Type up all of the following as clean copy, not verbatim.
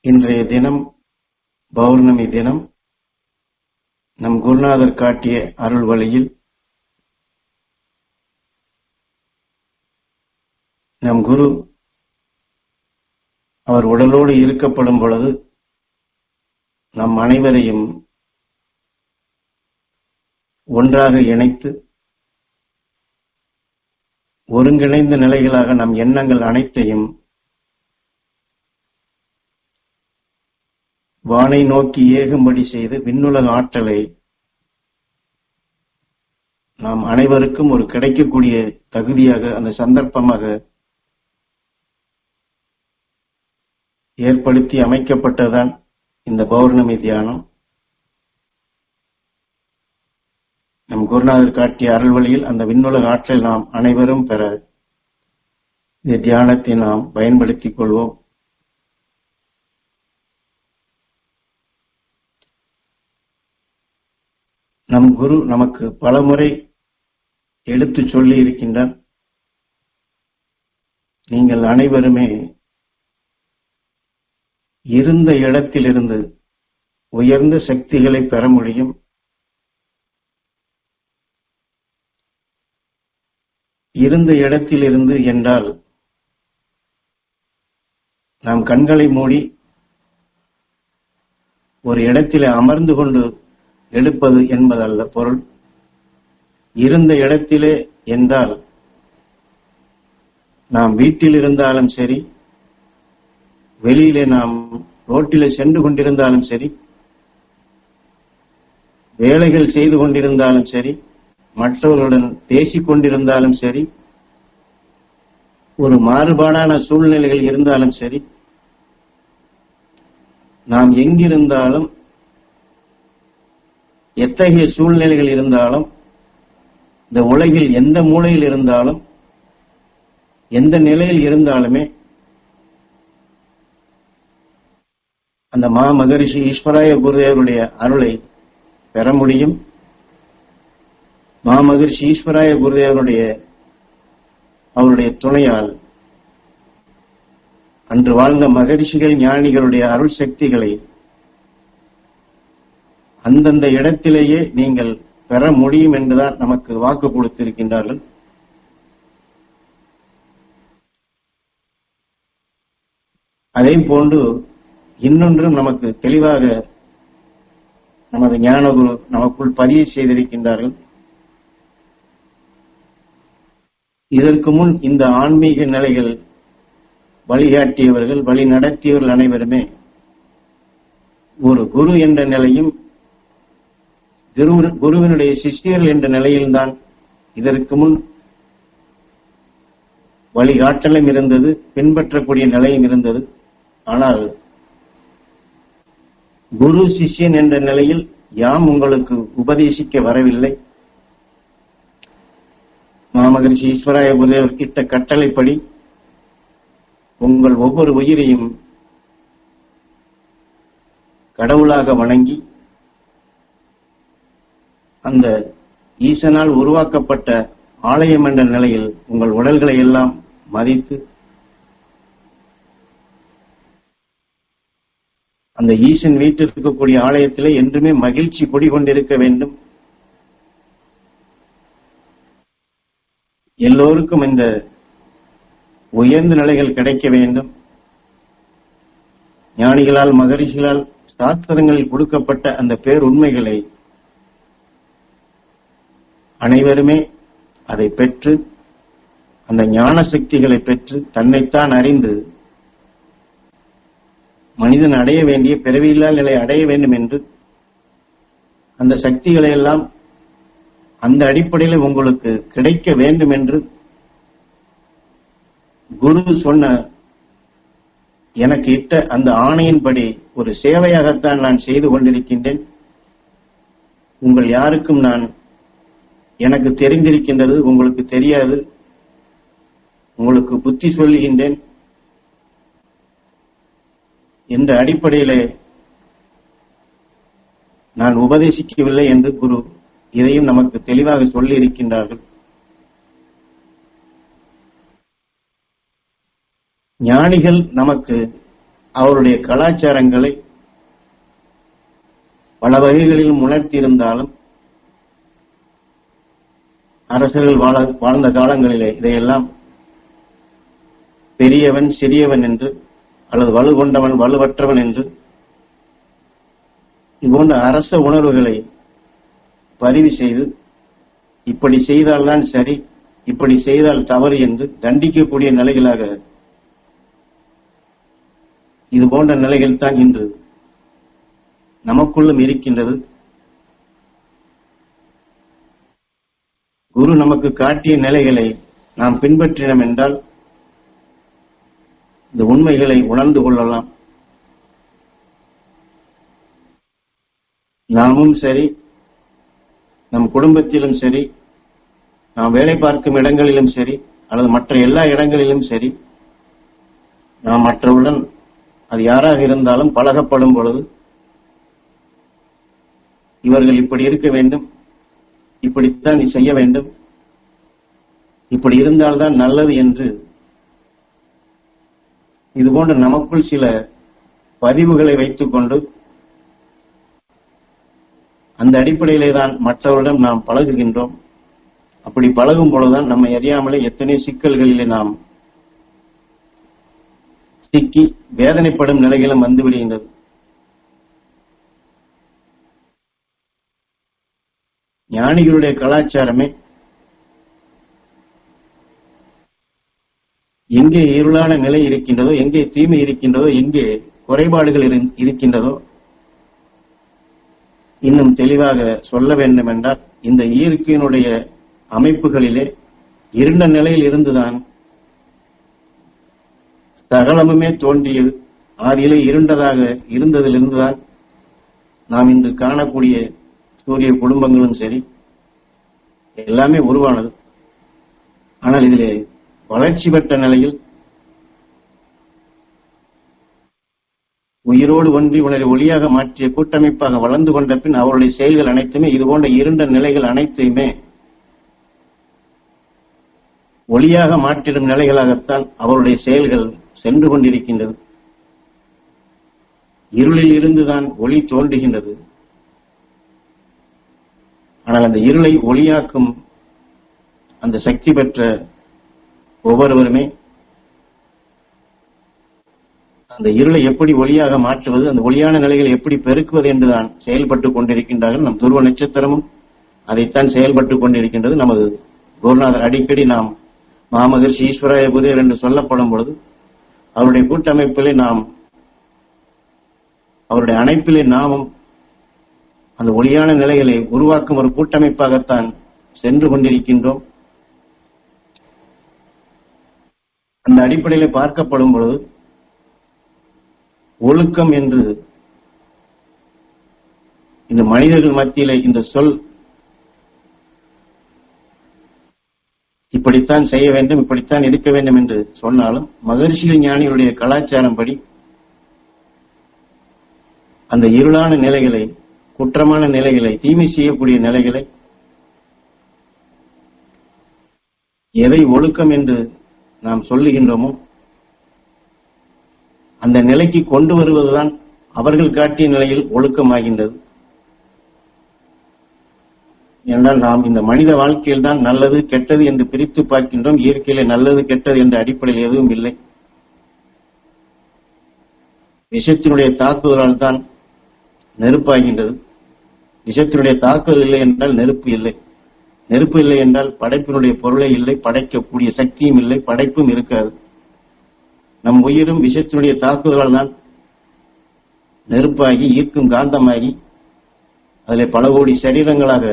இன்றைய தினம் பௌர்ணமி தினம். நம் குருநாதர் காட்டிய அருள் வழியில் நம் குரு அவர் உடலோடு இருக்கப்படும் பொழுது நம் அனைவரையும் ஒன்றாக இணைத்து ஒருங்கிணைந்த நிலைகளாக நம் எண்ணங்கள் அனைத்தையும் வானை நோக்கி ஏகும்படி செய்து விண்ணுலக ஆற்றலை நாம் அனைவருக்கும் ஒரு கிடைக்கக்கூடிய தகுதியாக அந்த சந்தர்ப்பமாக ஏற்படுத்தி அமைக்கப்பட்டதுதான் இந்த பௌர்ணமி தியானம். நம் குருநாதர் காட்டிய அருள் வழியில் அந்த விண்ணுலக ஆற்றல் நாம் அனைவரும் பெற இந்த தியானத்தை நாம் பயன்படுத்திக் கொள்வோம். நம் குரு நமக்கு பலமுறை எடுத்து சொல்லி இருக்கின்றார். நீங்கள் அனைவருமே இருந்த இடத்திலிருந்து உயர்ந்த சக்திகளை பெற முடியும். இருந்த இடத்திலிருந்து என்றால் நாம் கண்களை மூடி ஒரு இடத்திலே அமர்ந்து கொண்டு எடுப்பது என்பதல்ல பொருள். இருந்த இடத்திலே என்றால் நாம் வீட்டில் இருந்தாலும் சரி, வெளியிலே நாம் ரோட்டிலே சென்று கொண்டிருந்தாலும் சரி, வேலைகள் செய்து கொண்டிருந்தாலும் சரி, மற்றவர்களுடன் பேசிக் கொண்டிருந்தாலும் சரி, ஒரு மாறுபாடான சூழ்நிலைகள் இருந்தாலும் சரி, நாம் எங்கிருந்தாலும் எத்தகைய சூழ்நிலைகள் இருந்தாலும், இந்த உலகில் எந்த மூலையில் இருந்தாலும், எந்த நிலையில் இருந்தாலுமே அந்த மகரிஷி ஈஸ்வராய குருதேவருடைய அருளை பெற முடியும். மகரிஷி ஈஸ்வராய குருதேவருடைய அவருடைய துணையால் அன்று வாழ்ந்த மகரிஷிகள் ஞானிகளுடைய அருள் சக்திகளை அந்தந்த இடத்திலேயே நீங்கள் பெற முடியும் என்றுதான் நமக்கு வாக்கு கொடுத்திருக்கின்றார்கள். அதே போன்று இன்னொன்றும் நமக்கு தெளிவாக நமது ஞானகுரு நமக்குள் பதிவு செய்திருக்கின்றார்கள். இதற்கு முன் இந்த ஆன்மீக நிலைகள் வழிகாட்டியவர்கள், வழி நடத்தியவர்கள் அனைவருமே ஒரு குரு என்ற நிலையும் குருவினுடைய சிஷ்யர்கள் என்ற நிலையில்தான் இதற்கு முன் வழிகாட்டலும் இருந்தது, பின்பற்றக்கூடிய நிலையும் இருந்தது. ஆனால் குரு சிஷ்யன் என்ற நிலையில் யாம் உங்களுக்கு உபதேசிக்க வரவில்லை. மகரிஷி ஈஸ்வராய குருதேவர் கிட்ட கட்டளைப்படி உங்கள் ஒவ்வொரு உயிரையும் கடவுளாக வணங்கி அந்த ஈசனால் உருவாக்கப்பட்ட ஆலயம் என்ற நிலையில் உங்கள் உடல்களை எல்லாம் மதித்து அந்த ஈசன் வீட்டில் இருக்கக்கூடிய ஆலயத்திலே என்றுமே மகிழ்ச்சி குடிகொண்டிருக்க வேண்டும். எல்லோருக்கும் இந்த உயர்ந்த நிலைகள் கிடைக்க வேண்டும். ஞானிகளால் மகரிஷிகளால் சாஸ்திரங்களில் கொடுக்கப்பட்ட அந்த பேருண்மைகளை அனைவருமே அதை பெற்று அந்த ஞான சக்திகளை பெற்று தன்னைத்தான் அறிந்து மனிதன் அடைய வேண்டிய பிறவியில்லா நிலை அடைய வேண்டும் என்று அந்த சக்திகளை எல்லாம் அந்த அடிப்படையில் உங்களுக்கு கிடைக்க வேண்டும் என்று குரு சொன்ன எனக்கு இட்ட அந்த ஆணையின்படி ஒரு சேவையாகத்தான் நான் செய்து கொண்டிருக்கின்றேன். உங்கள் யாருக்கும் நான் எனக்கு தெரிந்திருக்கின்றது, உங்களுக்கு தெரியாது. உங்களுக்கு புத்தி சொல்லுகின்றேன் என்ற அடிப்படையிலே நான் உபதேசிக்கவில்லை என்று குரு இதையும் நமக்கு தெளிவாக சொல்லி இருக்கின்றார்கள். ஞானிகள் நமக்கு அவருடைய கலாச்சாரங்களை பல வகைகளிலும் உணர்த்தியிருந்தாலும் அரசர்கள் வாழ்ந்த காலங்களிலே இதையெல்லாம் பெரியவன் சிறியவன் என்று அல்லது வலுகொண்டவன் வலுவற்றவன் என்று இதுபோன்ற அரச உணர்வுகளை பதிவு செய்து இப்படி செய்தால்தான் சரி, இப்படி செய்தால் தவறு என்று தண்டிக்கக்கூடிய நிலைகளாக இது போன்ற நிலைகள் தான் இன்று நமக்குள்ளும் இருக்கின்றது. குரு நமக்கு காட்டிய நிலைகளை நாம் பின்பற்றினோம் என்றால் இந்த உண்மைகளை உணர்ந்து கொள்ளலாம். நாமும் சரி, நம் குடும்பத்திலும் சரி, நாம் வேலை பார்க்கும் இடங்களிலும் சரி, அல்லது மற்ற எல்லா இடங்களிலும் சரி, நாம் மற்றவருடன் அது யாராக இருந்தாலும் பழகப்படும் பொழுது இவர்கள் இப்படி இருக்க வேண்டும், இப்படித்தான் நீ செய்ய வேண்டும், இப்படி இருந்தால்தான் நல்லது என்று இதுபோன்ற நமக்குள் சில பதிவுகளை வைத்துக் கொண்டு அந்த அடிப்படையிலே தான் மற்றவரிடம் நாம் பழகுகின்றோம். அப்படி பழகும் பொழுதுதான் நம்மை அறியாமலே எத்தனை சிக்கல்களிலே நாம் சிக்கி வேதனைப்படும் நிலைகளும் வந்துவிடுகின்றது. ஞானிகளுடைய கலாச்சாரமே எங்கே இருளான நிலை இருக்கின்றதோ, எங்கே தீமை இருக்கின்றதோ, எங்கே குறைபாடுகள் இருக்கின்றதோ இன்னும் தெளிவாக சொல்ல வேண்டும் என்றால் இந்த இயற்கையினுடைய அமைப்புகளிலே இருண்ட நிலையில் இருந்துதான் சகலமுமே தோன்றியது. ஆதியிலே இருண்டதாக இருந்ததிலிருந்துதான் நாம் இன்று காணக்கூடிய சூரிய குடும்பங்களும் சரி எல்லாமே உருவானது. ஆனால் இதிலே வளர்ச்சி பெற்ற நிலையில் உயிரோடு ஒன்றி உணரை ஒளியாக மாற்றிய கூட்டமைப்பாக வளர்ந்து கொண்ட பின் அவருடைய செயல்கள் அனைத்துமே இதுபோன்ற இருண்ட நிலைகள் அனைத்தையுமே ஒளியாக மாற்றிடும் நிலைகளாகத்தான் அவருடைய செயல்கள் சென்று கொண்டிருக்கின்றது. இருளில் இருந்துதான் ஒளி தோன்றுகின்றது. ஆனால் அந்த இருளை ஒளியாக்கும் அந்த சக்தி பெற்ற ஒவ்வொருவருமே அந்த இருளை எப்படி ஒளியாக மாற்றுவது, அந்த ஒளியான நிலைகளை எப்படி பெருக்குவது என்றுதான் செயல்பட்டுக் கொண்டிருக்கின்றார்கள். நம் துருவ நட்சத்திரமும் அதைத்தான் செயல்பட்டுக் கொண்டிருக்கின்றது. நமது குருநாதர் அடிக்கடி நாம் மாமகர்ஷி ஈஸ்வராய புதியர் என்று சொல்லப்படும் பொழுது அவருடைய கூட்டமைப்பிலே நாம் அவருடைய அணைப்பிலே நாமும் அந்த ஒளியான நிலைகளை உருவாக்கும் ஒரு கூட்டமைப்பாகத்தான் சென்று கொண்டிருக்கின்றோம். அந்த அடிப்படையிலே பார்க்கப்படும் பொழுது ஒழுக்கம் என்று இந்த மனிதர்கள் மத்தியிலே இந்த சொல் இப்படித்தான் செய்ய வேண்டும், இப்படித்தான் இருக்க வேண்டும் என்று சொன்னாலும் மகர்ஷிகள் ஞானிகளுடைய கலாச்சாரம் படி அந்த இருளான நிலைகளை, குற்றமான நிலைகளை, தீமை செய்யக்கூடிய நிலைகளை எதை ஒழுக்கம் என்று நாம் சொல்லுகின்றோமோ அந்த நிலைக்கு கொண்டு வருவதுதான் அவர்கள் காட்டிய நிலையில் ஒழுக்கமாகின்றது. என்றால் நாம் இந்த மனித வாழ்க்கையில் தான் நல்லது கெட்டது என்று பிரித்து பார்க்கின்றோம். இயற்கையிலே நல்லது கெட்டது என்ற அடிப்படையில் எதுவும் இல்லை. விஷத்தினுடைய தாக்குதலால் தான் நெருப்பாகின்றது. விஷத்தினுடைய தாக்குதல் இல்லை என்றால் நெருப்பு இல்லை. நெருப்பு இல்லை என்றால் படைப்பினுடைய பொருளே இல்லை, படைக்கக்கூடிய சக்தியும் இல்லை, படைப்பும் இருக்காது. நம் உயிரும் விஷத்தினுடைய தாக்குதலால் தான் நெருப்பாகி ஈர்க்கும் காந்தமாகி அதில் பல கோடி சரீரங்களாக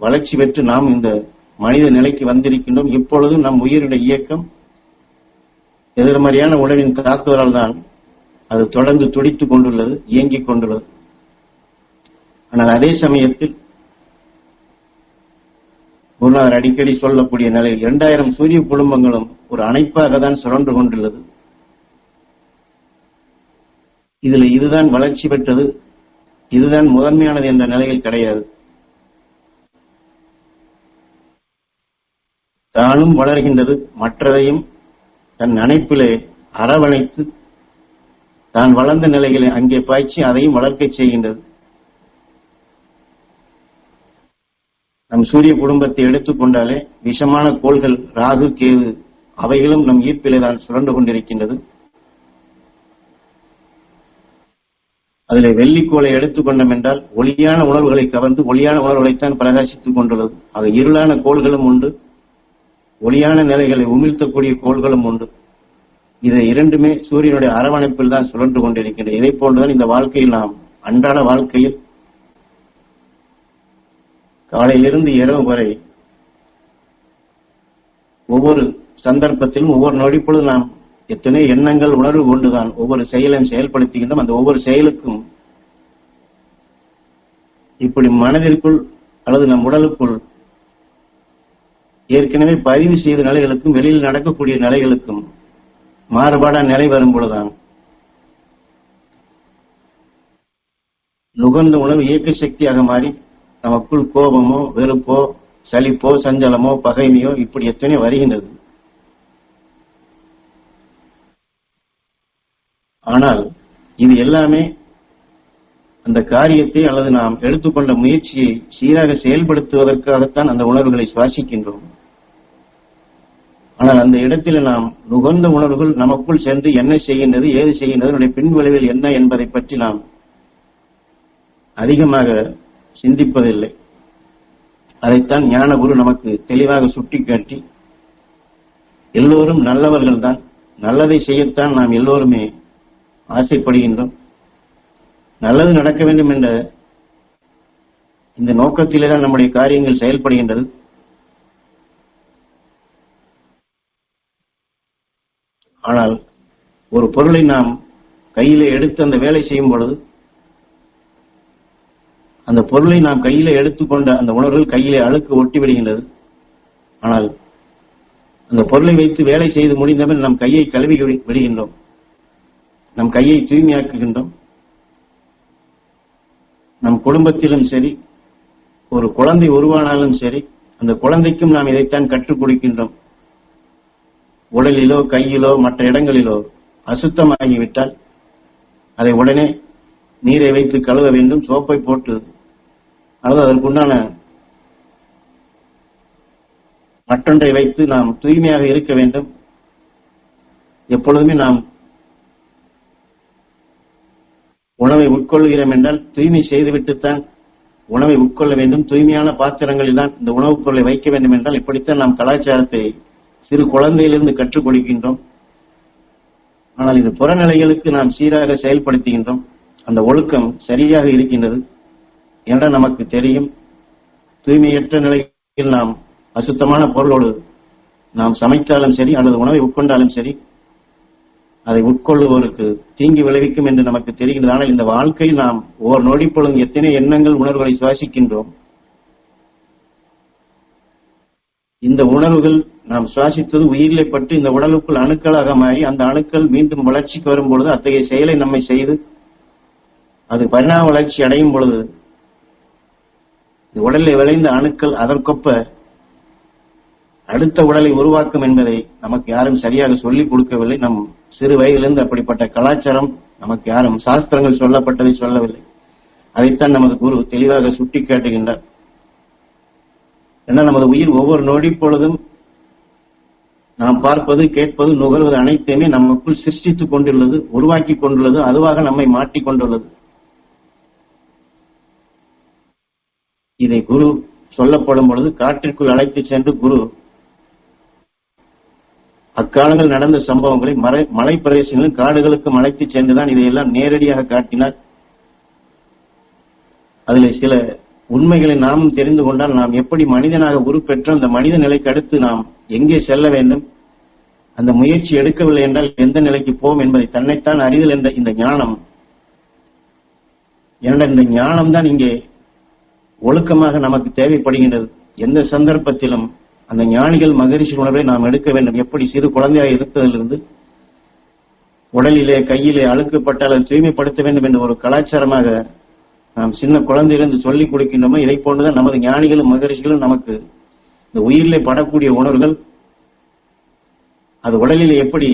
வளர்ச்சி பெற்று நாம் இந்த மனித நிலைக்கு வந்திருக்கின்றோம். இப்பொழுதும் நம் உயிருடைய இயக்கம் எதிர்மறையான உணவின் தாக்குதலால் தான் அது தொடர்ந்து துடித்துக் கொண்டுள்ளது, இயங்கிக் கொண்டுள்ளது. ஆனால் அதே சமயத்தில் குருநாதர் அடிக்கடி சொல்லக்கூடிய நிலையில் 2000 சூரிய குடும்பங்களும் ஒரு அணைப்பாக தான் சுழன்று கொண்டுள்ளது. இதில் இதுதான் வளர்ச்சி பெற்றது, இதுதான் முதன்மையானது என்ற நிலையில் கிடையாது. தானும் வளர்கின்றது, மற்றதையும் தன் அணைப்பிலே அரவணைத்து தான் வளர்ந்த நிலைகளை அங்கே பாய்ச்சி அதையும் வளர்க்கச் செய்கின்றது. நம் சூரிய குடும்பத்தை எடுத்துக்கொண்டாலே விஷமான கோள்கள் ராகு, கேது அவைகளும் நம் ஈர்ப்பிலே தான் சுழன்று கொண்டிருக்கின்றது. அதிலே வெள்ளிக்கோளை எடுத்துக்கொண்டோம் என்றால் ஒளியான உணர்வுகளை கவர்ந்து ஒளியான உணர்வுகளைத்தான் பிரகாசித்துக் கொண்டுள்ளது. ஆக இருளான கோள்களும் உண்டு, ஒளியான நிலைகளை உமிழ்த்தக்கூடிய கோள்களும் உண்டு. இது இரண்டுமே சூரியனுடைய அரவணைப்பில் தான் சுழன்று கொண்டிருக்கின்றது. இதை போன்றுதான் இந்த வாழ்க்கையில் நாம் அன்றாட வாழ்க்கையில் காலையிலிருந்து இரவு வரை ஒவ்வொரு சந்தர்ப்பத்திலும் ஒவ்வொரு நொடிப்பொழுது நாம் எத்தனை எண்ணங்கள் உணர்வு கொண்டுதான் ஒவ்வொரு செயலையும் செயல்படுத்துகின்றோம். அந்த ஒவ்வொரு செயலுக்கும் இப்படி மனதிற்குள் அல்லது நம் உடலுக்குள் ஏற்கனவே பதிவு செய்த நிலைகளுக்கும் வெளியில் நடக்கக்கூடிய நிலைகளுக்கும் மாறுபாடான நிலை வரும் பொழுதுதான் நுகர்ந்த உணவு இயக்க சக்தியாக மாறி நமக்குள் கோபமோ, வெறுப்போ, சலிப்போ, சஞ்சலமோ, பகைமையோ இப்படி எத்தனை வருகின்றது. ஆனால் இது எல்லாமே அந்த காரியத்தை அல்லது நாம் எடுத்துக்கொண்ட முயற்சியை சீராக செயல்படுத்துவதற்காகத்தான் அந்த உணர்வுகளை சுவாசிக்கின்றோம். ஆனால் அந்த இடத்தில் நாம் நுகர்ந்த உணர்வுகள் நமக்குள் சென்று என்ன செய்கின்றது, ஏது செய்கின்றது, அதனுடைய பின்விளைவில் என்ன என்பதை பற்றி நாம் அதிகமாக சிந்திப்பதில்லை. அதைத்தான் ஞானகுரு நமக்கு தெளிவாக சுட்டிக்காட்டி, எல்லோரும் நல்லவர்கள் தான், நல்லதை செய்யத்தான் நாம் எல்லோருமே ஆசைப்படுகின்றோம். நல்லது நடக்க வேண்டும் என்ற இந்த நோக்கத்திலே தான் நம்முடைய காரியங்கள் செயல்படுகின்றது. ஆனால் ஒரு பொருளை நாம் கையிலே எடுத்து அந்த வேலை செய்யும் பொழுது அந்த பொருளை நாம் கையிலே எடுத்துக்கொண்ட அந்த உணர்வுகள் கையிலே அழுக்கு ஒட்டி விடுகின்றது. ஆனால் அந்த பொருளை வைத்து வேலை செய்து முடிந்தபின் நம் கையை கழுவி விடுகின்றோம், நம் கையை தூய்மையாக்குகின்றோம். நம் குடும்பத்திலும் சரி, ஒரு குழந்தை உருவானாலும் சரி, அந்த குழந்தைக்கும் நாம் இதைத்தான் கற்றுக் கொடுக்கின்றோம். உடலிலோ, கையிலோ, மற்ற இடங்களிலோ அசுத்தமாகிவிட்டால் அதை உடனே நீரை வைத்து கழுவ வேண்டும், சோப்பை போட்டு, அல்லது அதற்குண்டான மற்றொன்றை வைத்து நாம் தூய்மையாக இருக்க வேண்டும். எப்பொழுதுமே நாம் உணவை உட்கொள்கிறோம் என்றால் தூய்மை செய்துவிட்டுத்தான் உணவை உட்கொள்ள வேண்டும். தூய்மையான பாத்திரங்களில் தான் இந்த உணவுப் பொருளை வைக்க வேண்டும் என்றால் இப்படித்தான் நாம் கலாச்சாரத்தை சிறு குழந்தையிலிருந்து கற்றுக் கொடுக்கின்றோம். ஆனால் இது புறநிலைகளுக்கு நாம் சீராக செயல்படுத்துகின்றோம். அந்த ஒழுக்கம் சரியாக இருக்கின்றது என்றால் நமக்கு தெரியும். தூய்மையற்ற நிலையில் நாம் அசுத்தமான பொருளோடு நாம் சமைத்தாலும் சரி அல்லது உணவை உட்கொண்டாலும் சரி, அதை உட்கொள்ளுவோருக்கு தீங்கி விளைவிக்கும் என்று நமக்கு தெரிகின்றது. ஆனால் இந்த வாழ்க்கையில் நாம் ஓர் நொடிப்பொழுதும் எத்தனை எண்ணங்கள், உணர்வுகளை சுவாசிக்கின்றோம். இந்த உணர்வுகள் நாம் சுவாசித்தது உயிரிலை பட்டு இந்த உடலுக்குள் அணுக்களாக மாறி அந்த அணுக்கள் மீண்டும் வளர்ச்சிக்கு வரும் பொழுது அத்தகைய செயலை நம்மை செய்து அது பரிணாம வளர்ச்சி அடையும் பொழுது உடலில் விளைந்த அணுக்கள் அதற்கொப்ப அடுத்த உடலை உருவாக்கும் என்பதை நமக்கு யாரும் சரியாக சொல்லிக் கொடுக்கவில்லை. நம் சிறு வயதிலிருந்து அப்படிப்பட்ட கலாச்சாரம் நமக்கு யாரும் சாஸ்திரங்கள் சொல்லப்பட்டதை சொல்லவில்லை. அதைத்தான் நமது குரு தெளிவாக சுட்டி காட்டுகின்றார். ஏன்னா நமது உயிர் ஒவ்வொரு நொடி பொழுதும் நாம் பார்ப்பது, கேட்பது, நுகர்வது அனைத்தையுமே நமக்குள் சிருஷ்டித்துக் கொண்டுள்ளது, உருவாக்கி கொண்டுள்ளது, அதுவாக நம்மை மாற்றிக் கொண்டுள்ளது. இதை குரு சொல்லப்படும் பொழுது காட்டிற்குள் அழைத்து சென்று குரு அக்காலங்கள் நடந்த சம்பவங்களை மலை பிரதேசங்களும் காடுகளுக்கும் அழைத்து சென்றுதான் இதையெல்லாம் நேரடியாக காட்டினார். அதில் சில உண்மைகளை நாமும் தெரிந்து கொண்டால் நாம் எப்படி மனிதனாக உருப்பெற்றோம், அந்த மனித நிலைக்கு அடுத்து நாம் எங்கே செல்ல வேண்டும், அந்த முயற்சி எடுக்கவில்லை என்றால் எந்த நிலைக்கு போவோம் என்பதை தன்னைத்தான் அறிதல் என்ற இந்த ஞானம், என்ற இந்த ஞானம் தான் இங்கே ஒழுக்கமாக நமக்கு தேவைப்படுகின்றது. எந்த சந்தர்ப்பத்திலும் அந்த ஞானிகள் மகரிஷி உணர்வை நாம் எடுக்க வேண்டும். எப்படி சிறு குழந்தையாக இருப்பதிலிருந்து உடலிலே, கையிலே அழுக்கப்பட்டால் அதை தூய்மைப்படுத்த வேண்டும் என்ற ஒரு கலாச்சாரமாக நாம் சின்ன குழந்தையிலிருந்து சொல்லிக் கொடுக்கின்றோமோ, இதை போன்றுதான் நமது ஞானிகளும் மகரிஷிகளும் நமக்கு இந்த உயிரிலே படக்கூடிய உணர்வுகள் அது உடலிலே எப்படி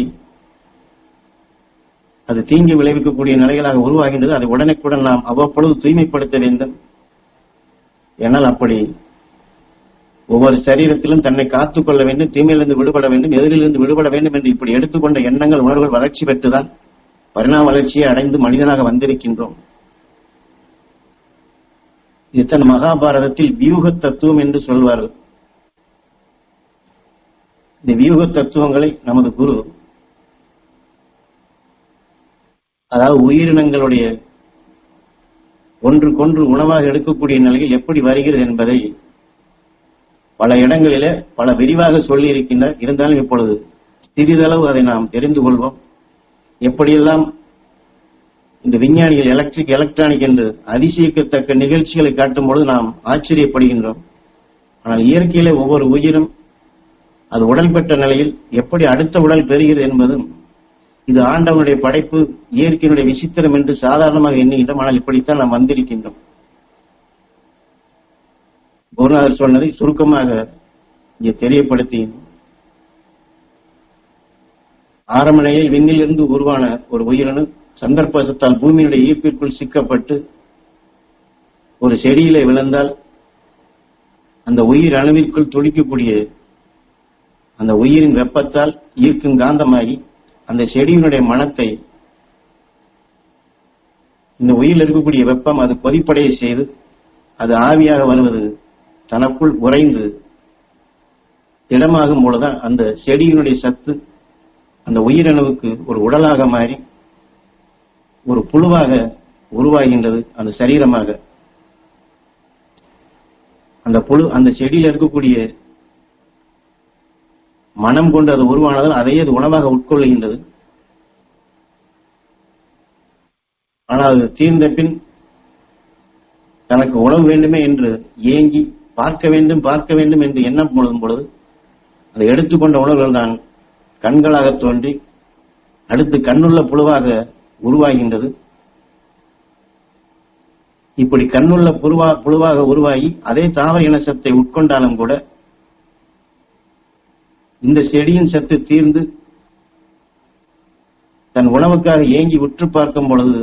அது தீங்கு விளைவிக்கக்கூடிய நிலைகளாக உருவாகின்றது. அதை உடனுக்குடன் நாம் அவ்வப்பொழுது தூய்மைப்படுத்த வேண்டும். ஏனால் அப்படி ஒவ்வொரு சரீரத்திலும் தன்னை காத்துக் கொள்ள வேண்டும், தீமையிலிருந்து விடுபட வேண்டும், எதிரிலிருந்து விடுபட வேண்டும் என்று இப்படி எடுத்துக்கொண்ட எண்ணங்கள், உணர்வுகள் வளர்ச்சி பெற்றுதான் பரிணாம வளர்ச்சியை அடைந்து மனிதனாக வந்திருக்கின்றோம். இத்தனை மகாபாரதத்தில் வியூக தத்துவம் என்று சொல்வார்கள். இந்த வியூக தத்துவங்களை நமது குரு, அதாவது உயிரினங்களுடைய ஒன்றுக்கொன்று உணவாக எடுக்கக்கூடிய நிலையில் எப்படி வருகிறது என்பதை பல இடங்களிலே பல விரிவாக சொல்லி இருக்கின்றார். இருந்தாலும் இப்பொழுது சிறிதளவு அதை நாம் தெரிந்து கொள்வோம். எப்படியெல்லாம் இந்த விஞ்ஞானிகள் எலக்ட்ரானிக் என்று அதிசயிக்கத்தக்க நிகழ்ச்சிகளை காட்டும் பொழுது நாம் ஆச்சரியப்படுகின்றோம். ஆனால் இயற்கையிலே ஒவ்வொரு உயிரும் அது உடல் பெற்ற நிலையில் எப்படி அடுத்த உடல் பெறுகிறது என்பதும் இது ஆண்டவனுடைய படைப்பு, இயற்கையினுடைய விசித்திரம் என்று சாதாரணமாக எண்ணுகின்றோம். ஆனால் இப்படித்தான் நாம் வந்திருக்கின்றோம். குருநாதர் சொன்னதை சுருக்கமாக இங்கே தெரியப்படுத்தி, ஆரம்பணையை விண்ணிலிருந்து உருவான ஒரு உயிரணு சந்தர்ப்பத்தால் பூமியினுடைய ஈர்ப்பிற்குள் சிக்கப்பட்டு ஒரு செடியிலே விழுந்தால் அந்த உயிர் அணுவிற்குள் துடிக்கக்கூடிய அந்த உயிரின் வெப்பத்தால் ஈர்க்கும் காந்தமாகி அந்த செடியினுடைய மனத்தை இந்த உயிரில் இருக்கக்கூடிய வெப்பம் அது கொதிப்படைய செய்து அது ஆவியாக வருவது தனக்குள் உறைந்து திடமாகும் பொழுதுதான் அந்த செடியினுடைய சத்து அந்த உயிரணுவுக்கு ஒரு உடலாக மாறி ஒரு புழுவாக உருவாகின்றது. அந்த சரீரமாக அந்த புழு அந்த செடியில் இருக்கக்கூடிய மனம் கொண்டு அது உருவானதால் அதையே அது உணவாக உட்கொள்கின்றது. ஆனால் அது தீர்ந்த பின் தனக்கு உணவு வேண்டுமே என்று ஏங்கி பார்க்க வேண்டும் என்று எண்ணம் பொழுதும் பொழுது அதை எடுத்துக்கொண்ட உணவுகள் தான் கண்களாக தோன்றி அடுத்து கண்ணுள்ள புழுவாக உருவாகின்றது. இப்படி கண்ணுள்ள புழுவாக உருவாகி அதே தாவர இன சத்தை உட்கொண்டாலும் கூட இந்த செடியின் சத்து தீர்ந்து தன் உணவுக்காக ஏங்கி உற்று பார்க்கும் பொழுது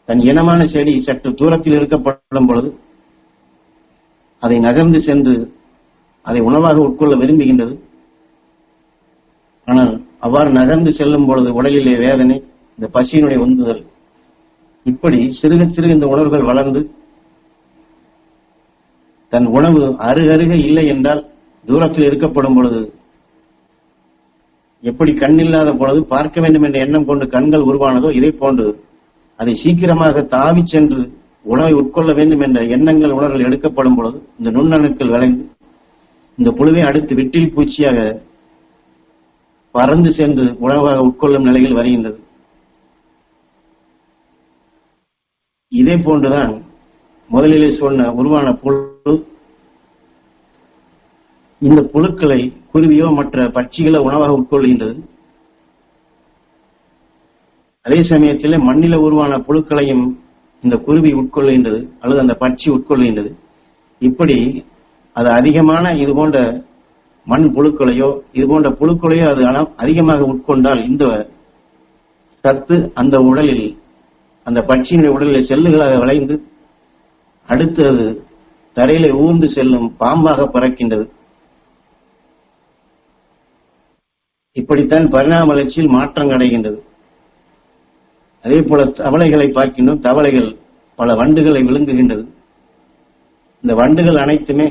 தன் இனமான செடி சற்று தூரத்தில் இருக்கப்படும் பொழுது அதை நகர்ந்து சென்று அதை உணவாக உட்கொள்ள விரும்புகின்றது. ஆனால் அவ்வாறு நகர்ந்து செல்லும் பொழுது உடலிலே வேதனை, இந்த பசியினுடைய உந்துதல், இப்படி சிறுக சிறுக இந்த உணர்வுகள் வளர்ந்து தன் உணவு அருகருக இல்லை என்றால் தூரத்தில் இருக்கப்படும் பொழுது எப்படி கண்ணில்லாத பொழுது பார்க்க வேண்டும் என்ற எண்ணம் கொண்டு கண்கள் உருவானதோ இதை போன்று அதை சீக்கிரமாக தாவி சென்று உணவை உட்கொள்ள வேண்டும் என்ற எண்ணங்கள் உணர்வுகள் எடுக்கப்படும் பொழுது இந்த நுண்ணணுக்கள் விளைந்து இந்த புழுவை அடுத்து விட்டில் பூச்சியாக பறந்து சென்று உணவாக உட்கொள்ளும் நிலையில் வருகின்றது. இதே போன்றுதான் முதலிலே சொன்ன உருவான புழு இந்த புழுக்களை குருவியோ மற்ற பட்சிகளோ உணவாக உட்கொள்கின்றது. அதே சமயத்தில் மண்ணில உருவான புழுக்களையும் இந்த குருவி உட்கொள்கின்றது அல்லது அந்த பட்சி உட்கொள்கின்றது. இப்படி அது அதிகமான இது போன்ற மண் புழுக்களையோ இது போன்ற புழுக்களையோ அது அதிகமாக உட்கொண்டால் இந்த சத்து அந்த உடலில் அந்த பட்சியினுடைய உடலில் செல்லுகளாக விளைந்து அடுத்து அது தரையிலே ஊர்ந்து செல்லும் பாம்பாக பறக்கின்றது. இப்படித்தான் பரிணாம வளர்ச்சியில் மாற்றம் அடைகின்றது. அதே போல தவளைகளை பார்க்கின்றோம். தவளைகள் பல வண்டுகளை விழுங்குகின்றது. இந்த வண்டுகள் அனைத்துமே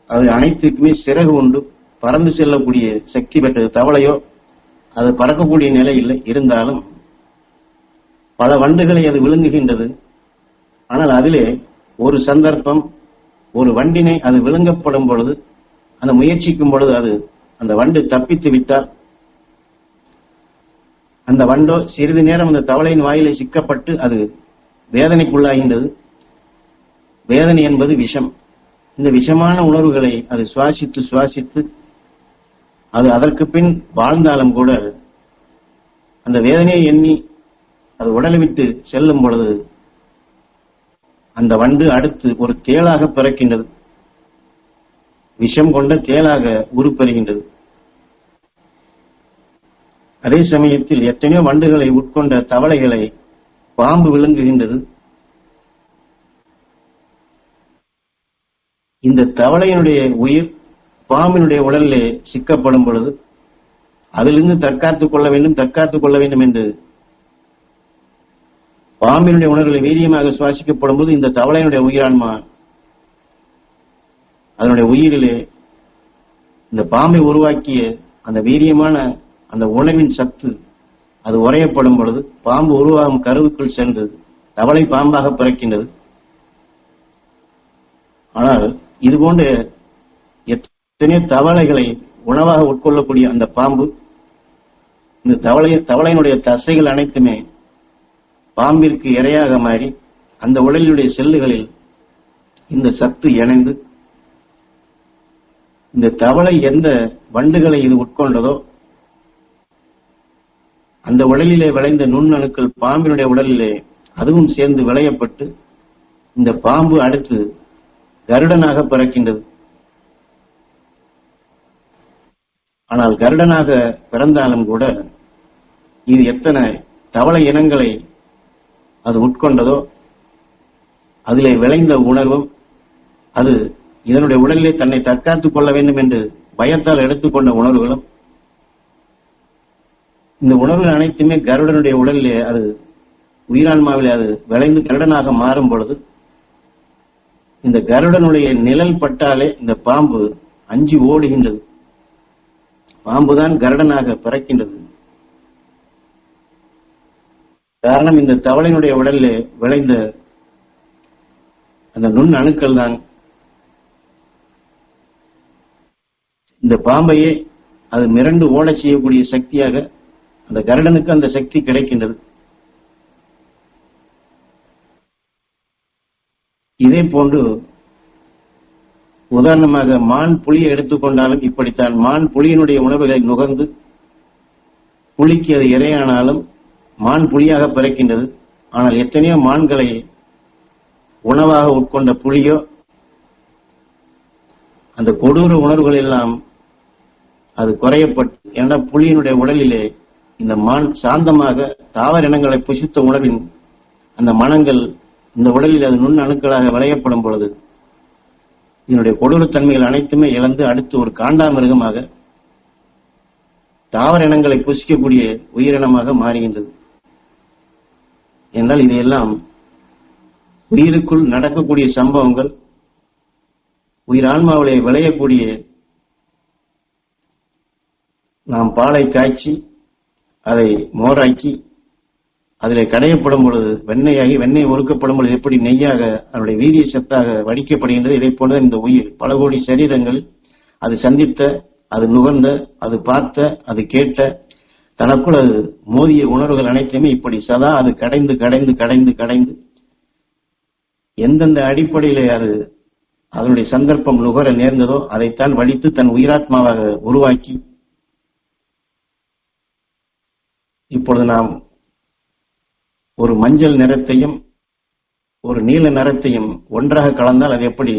அது அனைத்துக்குமே சிறகு உண்டு, பறந்து செல்லக்கூடிய சக்தி பெற்றது. தவளையோ அது பறக்கக்கூடிய நிலை இல்லை, இருந்தாலும் பல வண்டுகளை அது விழுங்குகின்றது. ஆனால் அதிலே ஒரு சந்தர்ப்பம் ஒரு வண்டினை அது விழுங்கப்படும் பொழுது அந்த முயற்சிக்கும் பொழுது அது அந்த வண்டு தப்பித்து விட்டால் அந்த வண்டோ சிறிது நேரம் அந்த தவளையின் வாயிலை சிக்கப்பட்டு அது வேதனைக்குள்ளாகின்றது. வேதனை என்பது விஷம். இந்த விஷமான உணர்வுகளை அது சுவாசித்து சுவாசித்து அது அதற்கு பின் வாழ்ந்தாலும் கூட அந்த வேதனையை எண்ணி அது உடலை விட்டு செல்லும் பொழுது அந்த வண்டு அடுத்து ஒரு தேளாக பிறக்கின்றது. விஷம் கொண்ட தேளாக உருப்பெறுகின்றது. அதே சமயத்தில் எத்தனையோ வண்டுகளை உட்கொண்ட தவளைகளை பாம்பு விழுங்குகின்றது. இந்த தவளையினுடைய உயிர் பாம்பினுடைய உடலிலே சிக்கப்படும் பொழுது அதிலிருந்து தற்காத்துக் கொள்ள வேண்டும் என்று பாம்பினுடைய உணர்வுகளை வீரியமாக சுவாசிக்கப்படும் போது இந்த தவளையினுடைய உயிரான்மா அதனுடைய உயிரிலே இந்த பாம்பை உருவாக்கிய அந்த வீரியமான அந்த உணவின் சத்து அது உறையப்படும் பொழுது பாம்பு உருவாகும் கருவுக்குள் சென்று தவளை பாம்பாக பிறக்கின்றது. ஆனால் இதுபோன்ற எத்தனையோ தவளைகளை உணவாக உட்கொள்ளக்கூடிய அந்த பாம்பு இந்த தவளையினுடைய தசைகள் அனைத்துமே பாம்பிற்கு இரையாக மாறி அந்த உடலினுடைய செல்லுகளில் இந்த சத்து இணைந்து இந்த தவளை எந்த வண்டுகளை இது உட்கொண்டதோ அந்த உடலிலே விளைந்த நுண்ணணுக்கள் பாம்பினுடைய உடலிலே அதுவும் சேர்ந்து விளையப்பட்டு இந்த பாம்பு அடுத்து கருடனாக பிறக்கின்றது. ஆனால் கருடனாக பிறந்தாலும் கூட இது எத்தனை தவளை இனங்களை அது உட்கொண்டதோ அதிலே விளைந்த உணர்வும் அது இதனுடைய உடலிலே தன்னை தற்காத்துக் கொள்ள வேண்டும் என்று பயத்தால் எடுத்துக்கொண்ட உணர்வுகளும் இந்த உணர்வுகள் அனைத்துமே கருடனுடைய உடலிலே அது உயிரான்மாவிலே அது விளைந்து கருடனாக மாறும் பொழுது இந்த கருடனுடைய நிழல் பட்டாலே இந்த பாம்பு அஞ்சி ஓடுகின்றது. பாம்புதான் கருடனாக பிறக்கின்றது. காரணம் இந்த தவளையினுடைய உடலிலே விளைந்த அந்த நுண் அணுக்கள் தான் இந்த பாம்பையே அது மிரண்டு ஓட செய்யக்கூடிய சக்தியாக அந்த கருடனுக்கு அந்த சக்தி கிடைக்கின்றது. இதே போன்று உதாரணமாக மான் புலியை எடுத்துக்கொண்டாலும் இப்படித்தான். மான் புலியினுடைய உணவுகளை நுகர்ந்து புலிக்கு அது இரையானாலும் மான் புலியாக பிறக்கின்றது. ஆனால் எத்தனையோ மான்களை உணவாக உட்கொண்ட புலியோ அந்த கொடூர உணர்வுகள் எல்லாம் அது குறையப்பட்டு, ஏன்னா புலியினுடைய உடலிலே இந்த மான் சாந்தமாக தாவர இனங்களை புசித்த உணவின் அந்த மனங்கள் இந்த உடலில் அது நுண் அணுக்களாக விளையப்படும் பொழுது இதனுடைய கொடூரத்தன்மைகள் அனைத்துமே இழந்து அடுத்து ஒரு காண்டாமிருகமாக தாவர இனங்களை புசிக்கக்கூடிய உயிரினமாக மாறுகின்றது. என்றால் இதையெல்லாம் உயிருக்குள் நடக்கக்கூடிய சம்பவங்கள் உயிரான்மாவிலே விளையக்கூடிய நாம் பாலை காய்ச்சி அதை மோராக்கி அதிலே கடையப்படும் பொழுது வெண்ணெயாகி வெண்ணெய் ஒடுக்கப்படும் பொழுது எப்படி நெய்யாக அதனுடைய வீரிய சத்தாக வடிக்கப்படுகின்றது. இதை போல இந்த உயிர் பல கோடி சரீரங்கள் அது சந்தித்த, அது நுகர்ந்த, அது பார்த்த, அது கேட்ட, தனக்குள் அது மோதிய உணர்வுகள் அனைத்துமே இப்படி சதா அது கடைந்து கடைந்து கடைந்து கடைந்து எந்தெந்த அடிப்படையிலே அது அதனுடைய சந்தர்ப்பம் நுகர நேர்ந்ததோ அதைத்தான் வடித்து தன் உயிராத்மாவாக உருவாக்கி இப்பொழுது நாம் ஒரு மஞ்சள் நிறத்தையும் ஒரு நீல நிறத்தையும் ஒன்றாக கலந்தால் அது எப்படி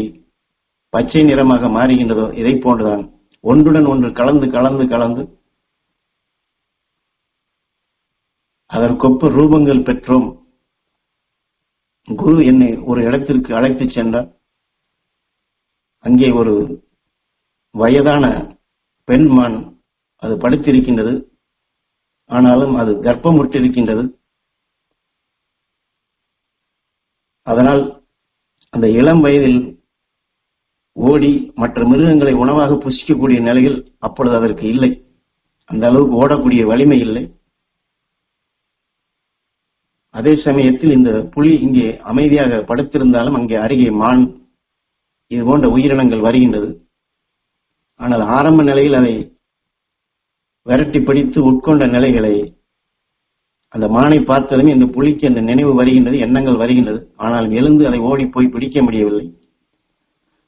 பச்சை நிறமாக மாறுகின்றதோ இதை போன்றுதான் ஒன்றுடன் ஒன்று கலந்து கலந்து கலந்து அதற்கொப்ப ரூபங்கள் பெற்றோம். குரு என்னை ஒரு இடத்திற்கு அழைத்து சென்றார். அங்கே ஒரு வயதான பெண்மான் அது படுத்திருக்கின்றது. ஆனாலும் அது கர்ப்பமுற்றிருக்கின்றது. அதனால் அந்த இளம் வயதில் ஓடி மற்ற மிருகங்களை உணவாக புசிக்கக்கூடிய நிலையில் அப்பொழுது அதற்கு இல்லை. அந்த அளவுக்கு ஓடக்கூடிய வலிமை இல்லை. அதே சமயத்தில் இந்த புலி இங்கே அமைதியாக படுத்திருந்தாலும் அங்கே அருகே மான் இது போன்ற உயிரினங்கள் வருகின்றது. ஆனால் ஆரம்ப நிலையில் அதை விரட்டி பிடித்து உட்கொண்ட நிலைகளை அந்த மானை பார்த்ததுமே இந்த புலிக்கு அந்த நினைவு வருகின்றது, எண்ணங்கள் வருகின்றது. ஆனால் எழுந்து அதை ஓடி போய் பிடிக்க முடியவில்லை.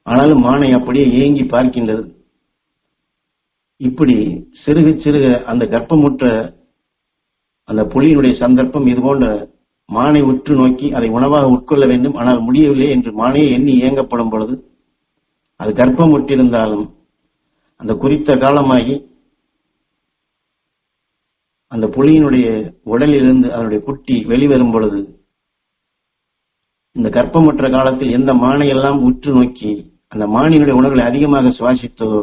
ஆனாலும் மானை அப்படியே ஏங்கி பார்க்கின்றது. இப்படி சிறுக சிறுக அந்த கர்ப்பமுற்ற அந்த புலியினுடைய சந்தர்ப்பம் இதுபோன்ற மானை உற்று நோக்கி அதை உணவாக உட்கொள்ள வேண்டும், ஆனால் முடியவில்லை என்று மானையே எண்ணி இயங்கப்படும் பொழுது அது கர்ப்பம் விட்டிருந்தாலும் அந்த குறித்த காலமாகி அந்த புலியினுடைய உடலிலிருந்து அதனுடைய குட்டி வெளிவரும் பொழுது இந்த கர்ப்பமற்ற காலத்தில் எந்த மானை எல்லாம் உற்று நோக்கி அந்த மானினுடைய உணர்வுகளை அதிகமாக சுவாசித்ததோ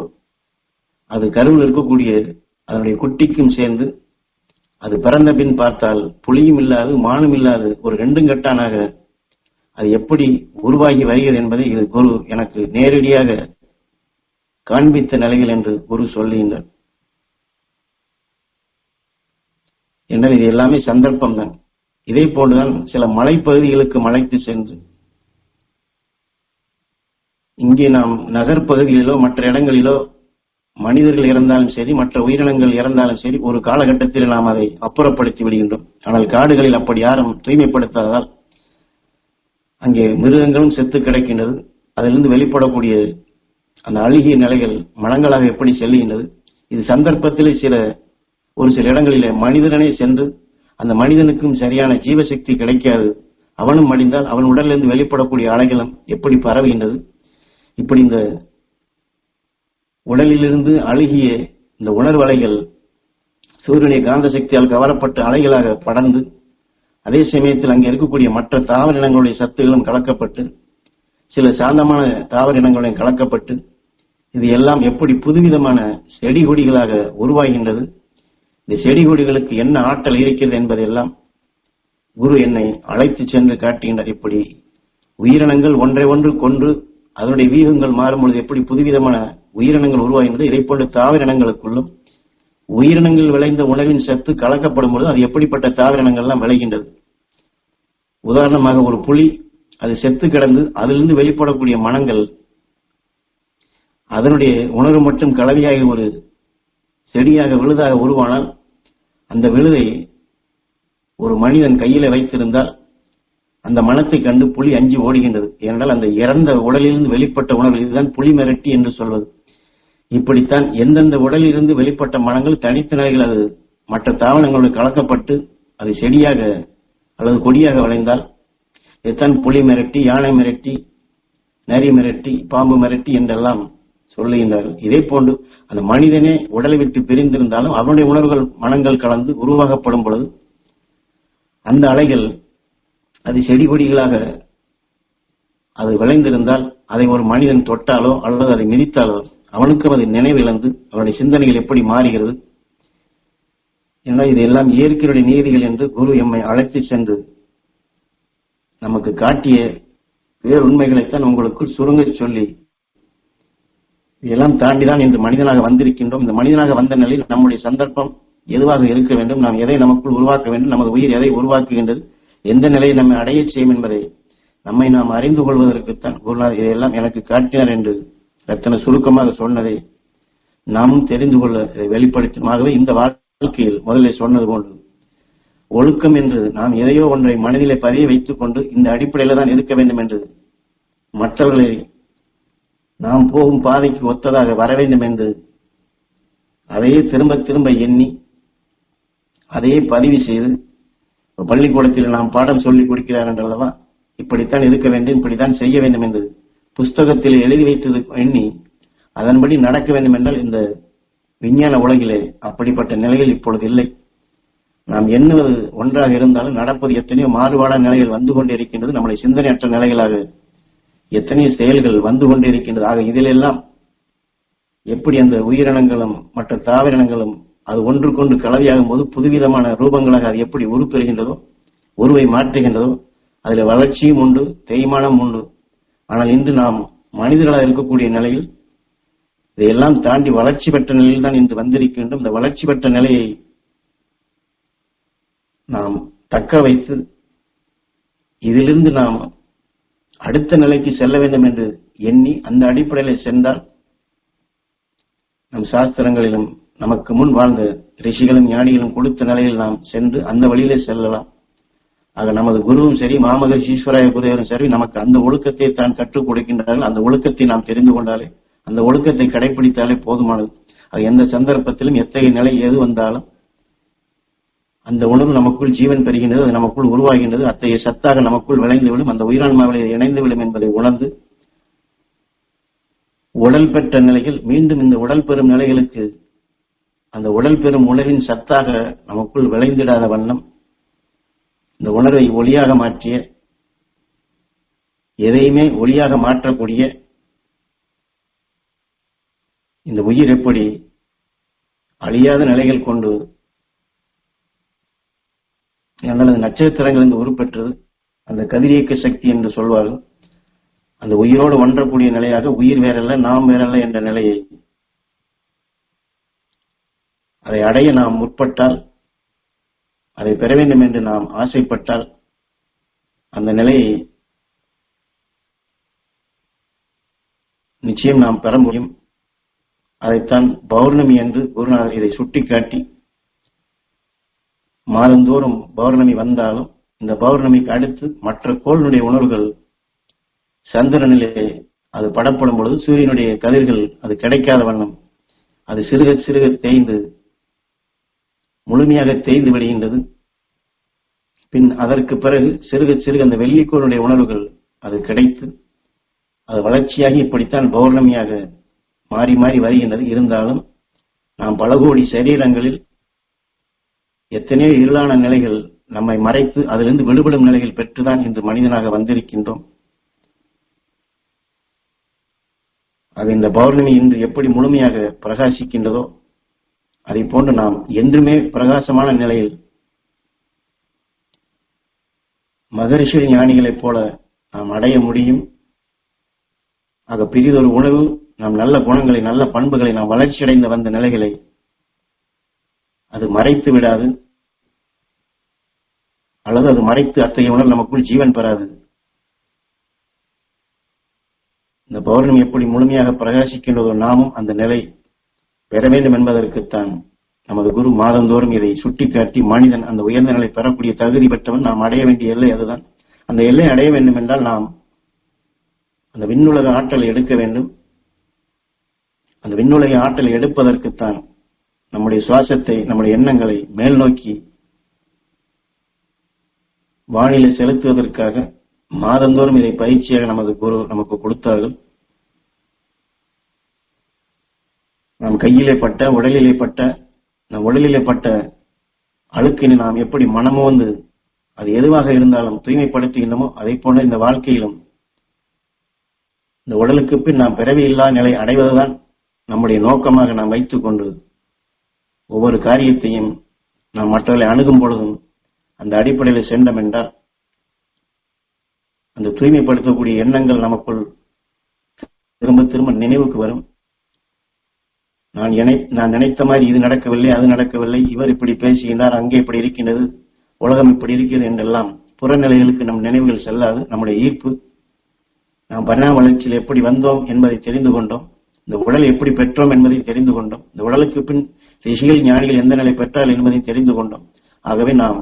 அது கருவில் இருக்கக்கூடிய அதனுடைய குட்டிக்கும் சேர்ந்து அது பிறந்த பின் பார்த்தால் புலியும் இல்லாது மானும் இல்லாது ஒரு ரெண்டும் கட்டானாக அது எப்படி உருவாகி வருகிறது என்பதை இது குரு எனக்கு நேரடியாக காண்பித்த நிலைகள் என்று குரு சொல்லுகின்றார். என்றால் இது எல்லாமே சந்தர்ப்பம் தான். இதே போன்றுதான் சில மலைப்பகுதிகளுக்கு மலைத்து சென்று இங்கே நாம் நகர்ப்பகுதிகளிலோ மற்ற இடங்களிலோ மனிதர்கள் இறந்தாலும் சரி மற்ற உயிரினங்கள் இறந்தாலும் சரி ஒரு காலகட்டத்தில் நாம் அதை அப்புறப்படுத்தி விடுகின்றோம். ஆனால் காடுகளில் அப்படி யாரும் தூய்மைப்படுத்தாததால் அங்கே மிருகங்களும் செத்து கிடைக்கின்றது. அதிலிருந்து வெளிப்படக்கூடிய அந்த அழுகிய நிலைகள் மனங்களாக எப்படி செல்லுகின்றது. இது சந்தர்ப்பத்தில் ஒரு சில இடங்களிலே மனிதனே சென்று அந்த மனிதனுக்கும் சரியான ஜீவசக்தி கிடைக்காது, அவனும் மடிந்தால் அவன் உடலிலிருந்து வெளிப்படக்கூடிய அலைகளும் எப்படி பரவுகின்றது. இப்படி இந்த உடலிலிருந்து அழுகிய இந்த உணர்வு அலைகள் சூரியனுடைய காந்த சக்தியால் கவரப்பட்ட அலைகளாக படர்ந்து அதே சமயத்தில் அங்கே இருக்கக்கூடிய மற்ற தாவர இனங்களுடைய சத்துகளும் கலக்கப்பட்டு சில சாந்தமான தாவர இனங்களையும் கலக்கப்பட்டு இது எல்லாம் எப்படி புதுவிதமான செடி கொடிகளாக உருவாகின்றது. இந்த செடி கொடிகளுக்கு என்ன ஆற்றல் இருக்கிறது என்பதெல்லாம் குரு என்னை அழைத்து சென்று காட்டுகின்றார். இப்படி உயிரினங்கள் ஒன்றை ஒன்று கொன்று அதனுடைய வீகங்கள் மாறும்பொழுது எப்படி புதுவிதமான உயிரினங்கள் உருவாகின்றது. இதை போன்ற தாவர இனங்களுக்குள்ளும் உயிரினங்கள் விளைந்த உணவின் சத்து கலக்கப்படும் பொழுது அது எப்படிப்பட்ட தாவர இனங்கள் எல்லாம் விளைகின்றது. உதாரணமாக ஒரு புலி அது செத்து கிடந்து அதிலிருந்து வெளிப்படக்கூடிய மனங்கள் அதனுடைய உணர்வு மட்டும் கலவையாக ஒரு செடியாக விழுதாக உருவானால் அந்த விழுதை ஒரு மனிதன் கையில வைத்திருந்தால் அந்த மனத்தை கண்டு புலி அஞ்சி ஓடுகின்றது. ஏனென்றால் அந்த இறந்த உடலிலிருந்து வெளிப்பட்ட உணர்வு இதுதான் புலி மிரட்டி என்று சொல்வது. இப்படித்தான் எந்தெந்த உடலிலிருந்து வெளிப்பட்ட மனங்கள் தனித்த நிலைகள் அது மற்ற தாவரங்களோடு கலக்கப்பட்டு அது செடியாக அல்லது கொடியாக விளைந்தால் இதுதான் புலி மிரட்டி, யானை மிரட்டி, நரி மிரட்டி, பாம்பு மிரட்டி என்றெல்லாம் சொல்லுகின்றார்கள். இதே போன்று அந்த மனிதனே உடலை விட்டு பிரிந்திருந்தாலும் அவனுடைய உணர்வுகள் மனங்கள் கலந்து உருவாகப்படும் பொழுது அந்த அலைகள் அது செடி கொடிகளாக அது விளைந்திருந்தால் அதை ஒரு மனிதன் தொட்டாலோ அல்லது அதை மிதித்தாலோ அவனுக்கும் அது நினைவிழந்து அவனுடைய சிந்தனைகள் எப்படி மாறுகிறது. ஏன்னா இது எல்லாம் இயற்கையுடைய நீதிகள் என்று குரு எம்மை அழைத்து சென்று நமக்கு காட்டிய பேருண்மைகளைத்தான் உங்களுக்கு சுருங்க சொல்லி இதெல்லாம் தாண்டிதான் இன்று மனிதனாக வந்திருக்கின்றோம். இந்த மனிதனாக வந்த நிலையில் நம்முடைய சந்தர்ப்பம் எதுவாக இருக்க வேண்டும், நாம் எதை நமக்குள் உருவாக்க வேண்டும், நமது உயிர் எதை உருவாக்குகின்றது, எந்த நிலையை நம்மை அடைய செய்யும் என்பதை நம்மை நாம் அறிந்து கொள்வதற்குத்தான் குருநாதர் இதையெல்லாம் எனக்கு காட்டினார் என்று ரத்தன சுருக்கமாக சொன்னதை நாமும் தெரிந்து கொள்ள வெளிப்படுத்தினாகவே இந்த வாழ்க்கையில் முதலில் சொன்னது போன்று ஒழுக்கம் என்று நாம் எதையோ ஒன்றை மனதிலே பதிய வைத்துக் கொண்டு இந்த அடிப்படையில தான் இருக்க வேண்டும் என்று மற்றவர்களை நாம் போகும் பாதைக்கு ஒத்ததாக வர வேண்டும் என்று அதையே திரும்ப திரும்ப எண்ணி அதையே பதிவு செய்து பள்ளிக்கூடத்தில் நாம் பாடம் சொல்லிக் கொடுக்கிறார் என்றல்லவா, இப்படித்தான் இருக்க வேண்டும், இப்படித்தான் செய்ய வேண்டும் என்று புஸ்தகத்தில் எழுதி வைத்தது எண்ணி அதன்படி நடக்க வேண்டும் என்றால் இந்த விஞ்ஞான உலகிலே அப்படிப்பட்ட நிலையில் இப்பொழுது இல்லை. நாம் எண்ணுவது ஒன்றாக இருந்தாலும் நடப்பது எத்தனையோ மாறுபாடான நிலைகள் வந்து கொண்டிருக்கின்றது. நம்முடைய சிந்தனையற்ற நிலைகளாக எத்தனையோ செயல்கள் வந்து கொண்டிருக்கின்றது. ஆக இதிலெல்லாம் எப்படி அந்த உயிரினங்களும் மற்ற தாவரினங்களும் அது ஒன்றுக்கொண்டு கலவையாகும் போது புதுவிதமான ரூபங்களாக அது எப்படி உருப்பெறுகின்றதோ, உருவை மாற்றுகின்றதோ, அதில் வளர்ச்சியும் உண்டு, தேய்மானம் உண்டு. ஆனால் இன்று நாம் மனிதர்களாக இருக்கக்கூடிய நிலையில் இதையெல்லாம் தாண்டி வளர்ச்சி பெற்ற நிலையில் தான் இன்று வந்திருக்கின்றோம். இந்த வளர்ச்சி பெற்ற நிலையை நாம் தக்க வைத்து இதிலிருந்து நாம் அடுத்த நிலைக்கு செல்ல வேண்டும் என்று எண்ணி அந்த அடிப்படையில் சென்றால் நம் சாஸ்திரங்களிலும் நமக்கு முன் வாழ்ந்த ரிஷிகளும் ஞானிகளும் கொடுத்த நிலையில் நாம் சென்று அந்த வழியிலே செல்லலாம். ஆக நமது குருவும் சரி, மாமகர் ஈஸ்வராய குருவரும் சரி, நமக்கு அந்த ஒழுக்கத்தை தான் கற்றுக் கொடுக்கின்றார்கள். அந்த ஒழுக்கத்தை நாம் தெரிந்து கொண்டாலே, அந்த ஒழுக்கத்தை கடைபிடித்தாலே போதுமானது. அது எந்த சந்தர்ப்பத்திலும் எத்தகைய நிலை எது வந்தாலும் அந்த உணர்வு நமக்குள் ஜீவன் பெறுகின்றது, அது நமக்குள் உருவாகின்றது, அத்தகைய சத்தாக நமக்குள் விளைந்துவிடும், அந்த உயிரான்மாவிலே இணைந்துவிடும் என்பதை உணர்ந்து உடல் பெற்ற நிலையில் மீண்டும் இந்த உடல் பெறும் நிலைகளுக்கு அந்த உடல் பெறும் உணவின் சத்தாக நமக்குள் விளைந்திடாத வண்ணம் இந்த உணர்வை ஒளியாக மாற்றிய, எதையுமே ஒளியாக மாற்றக்கூடிய இந்த உயிர் எப்படி அழியாத நிலைகள் கொண்டு அந்த நட்சத்திரங்களிலிருந்து உருப்பெற்றது, அந்த கதிரியக்க சக்தி என்று சொல்வார்கள். அந்த உயிரோடு ஒன்றக்கூடிய நிலையாக உயிர் வேறல்ல நாம் வேறல்ல என்ற நிலையை அதை அடைய நாம் முற்பட்டால், அதை பெற வேண்டும் என்று நாம் ஆசைப்பட்டால் அந்த நிலையை நிச்சயம் நாம் பெற முடியும். அதைத்தான் பௌர்ணமி என்று குருநாதர் இதை சுட்டிக்காட்டி, மாதந்தோறும் பௌர்ணமி வந்தாலும் இந்த பௌர்ணமிக்கு அடுத்து மற்ற கோளுடைய உணர்வுகள் சந்திரனிலே அது படப்படும் பொழுது சூரியனுடைய கதிர்கள் அது கிடைக்காத வண்ணம் அது சிறுக சிறுக தேய்ந்து முழுமையாக தேய்ந்து விடுகின்றது. பின் அதற்கு பிறகு சிறுக சிறுக அந்த வெள்ளிக்கோளுடைய உணர்வுகள் அது கிடைத்து அது வளர்ச்சியாகி இப்படித்தான் பௌர்ணமியாக மாறி மாறி வருகின்றது. இருந்தாலும் நாம் பல கோடி சரீரங்களில் எத்தனையோ இருளான நிலைகள் நம்மை மறைத்து அதிலிருந்து விடுபடும் நிலைகள் பெற்றுதான் இன்று மனிதனாக வந்திருக்கின்றோம். அது இந்த பௌர்ணமி இன்று எப்படி முழுமையாக பிரகாசிக்கின்றதோ அதை போன்று நாம் என்றுமே பிரகாசமான நிலையில் மகரிஷி ஞானிகளைப் போல நாம் அடைய முடியும். ஆக பிரிதொரு உணவு நாம் நல்ல குணங்களை நல்ல பண்புகளை நாம் வளர்ச்சியடைந்து வந்த நிலைகளை அது மறைத்து விடாது, அல்லது அது மறைத்து அத்தகைய உணர்வு நமக்குள் ஜீவன் பெறாது. இந்த பௌர்ணமி எப்படி முழுமையாக பிரகாசிக்கின்றதோ நாமும் அந்த நிலை பெற வேண்டும் என்பதற்குத்தான் நமது குரு மாதந்தோறும் இதை சுட்டிக்காட்டி, மனிதன் அந்த உயர்ந்த நிலை பெறக்கூடிய தகுதி பெற்றவன் நாம் அடைய வேண்டிய எல்லை அதுதான். அந்த எல்லை அடைய வேண்டும் என்றால் நாம் அந்த விண்ணுலக ஆற்றலை எடுக்க வேண்டும். அந்த விண்ணுலக ஆற்றலை எடுப்பதற்குத்தான் நம்முடைய சுவாசத்தை நம்முடைய எண்ணங்களை மேல் நோக்கி வானிலை செலுத்துவதற்காக மாதந்தோறும் இதை பயிற்சியாக நமது குரு நமக்கு கொடுத்தார்கள். நம் கையிலே பட்ட உடலிலே பட்ட நம் உடலிலே பட்ட அழுக்கினை நாம் எப்படி மனமோந்து அது எதுவாக இருந்தாலும் தூய்மைப்படுத்துகின்றமோ அதை போன்ற இந்த வாழ்க்கையிலும் இந்த உடலுக்கு பின் நாம் பிறவியில்லா நிலை அடைவதுதான் நம்முடைய நோக்கமாக நாம் வைத்துக் கொண்டு ஒவ்வொரு காரியத்தையும் நாம் மற்றவர்களை அணுகும் பொழுதும் அந்த அடிப்படையில் சென்றோம் என்றால் அந்த தூய்மைப்படுத்தக்கூடிய எண்ணங்கள் நமக்குள் திரும்ப திரும்ப நினைவுக்கு வரும். நான் நினைத்த மாதிரி இது நடக்கவில்லை, அது நடக்கவில்லை, இவர் இப்படி பேசுகின்றார், அங்கே இப்படி இருக்கின்றது, உலகம் இப்படி இருக்கிறது என்றெல்லாம் புறநிலைகளுக்கு நம் நினைவுகள் செல்லாது. நம்முடைய ஈர்ப்பு நாம் பரிணாம வளர்ச்சியில் எப்படி வந்தோம் என்பதை தெரிந்து கொண்டோம், இந்த உடலை எப்படி பெற்றோம் என்பதை தெரிந்து கொண்டோம், இந்த உடலுக்கு பின் ரிஷிகள் ஞானிகள் எந்த நிலை பெற்றால் என்பதை தெரிந்து கொண்டோம். ஆகவே நாம்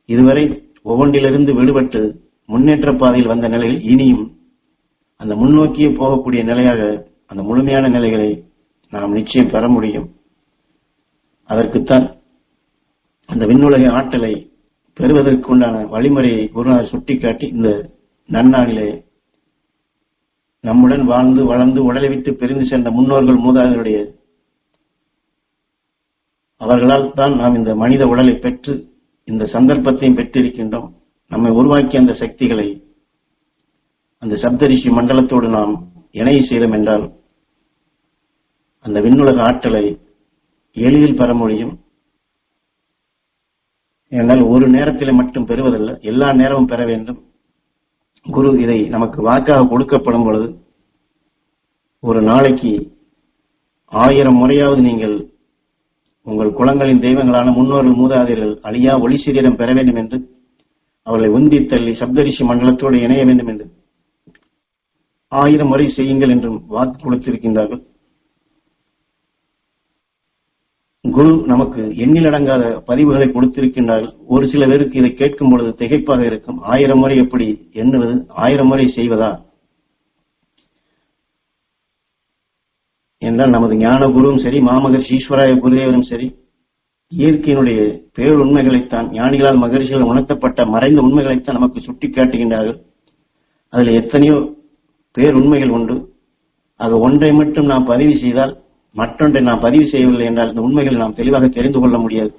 இதுவரை ஒவ்வொன்றிலிருந்து விடுபட்டு முன்னேற்ற பாதையில் வந்த நிலையில் இனியும் அந்த முன்னோக்கியே போகக்கூடிய நிலையாக அந்த முழுமையான நிலைகளை நாம் நிச்சயம் பெற முடியும். அதற்குத்தான் அந்த விண்ணுலக ஆற்றலை பெறுவதற்குண்டான வழிமுறையை குருநாதர் சுட்டிக்காட்டி இந்த நன்னாளிலே நம்முடன் வாழ்ந்து வளர்ந்து உடலை விட்டு பிரிந்து சென்ற முன்னோர்கள் மூதாதையருடைய அவர்களால் தான் நாம் இந்த மனித உடலை பெற்று இந்த சந்தர்ப்பத்தையும் பெற்றிருக்கின்றோம். நம்மை உருவாக்கிய அந்த சக்திகளை அந்த சப்தரிஷி மண்டலத்தோடு நாம் இணைய செய்தோம் என்றால் அந்த விண்ணுலக ஆற்றலை எளிதில் பெற முடியும். ஏனால் ஒரு நேரத்திலே மட்டும் பெறுவதல்ல, எல்லா நேரமும் பெற வேண்டும். குரு இதை நமக்கு வாக்காக கொடுக்கப்படும் பொழுது ஒரு நாளைக்கு 1000 முறையாவது நீங்கள் உங்கள் குலங்களின் தெய்வங்களான முன்னோர்கள் மூதாதையர்கள் அழியா ஒளி சீரிடம் பெற வேண்டும் என்று அவர்களை உந்தி தள்ளி சப்தரிஷி மண்டலத்தோடு இணைய வேண்டும் என்று 1000 முறை செய்யுங்கள் என்றும் வாக்கு கொடுத்திருக்கின்றார்கள். குரு நமக்கு எண்ணிலடங்காத பதிவுகளை கொடுத்திருக்கின்றார்கள். ஒரு சில பேருக்கு இதை கேட்கும் பொழுது திகைப்பாக இருக்கும். 1000 முறை எப்படி எண்ணுவது, 1000 முறை செய்வதா என்றால் நமது ஞான குருவும் சரி, மாமகர்ஷி ஈஸ்வராய குருதேவரும் சரி, இயற்கையினுடைய பேருண்மைகளைத்தான் ஞானிகளால் மகரிஷிகள் உணர்த்தப்பட்ட மறைந்த உண்மைகளைத்தான் நமக்கு சுட்டிக்காட்டுகின்றார்கள். அதில் எத்தனையோ பேருண்மைகள் உண்டு. ஆக ஒன்றை மட்டும் நாம் பதிவு செய்தால் மற்றொன்றை நாம் பதிவு செய்யவில்லை என்றால் இந்த உண்மைகளை நாம் தெளிவாக தெரிந்து கொள்ள முடியாது.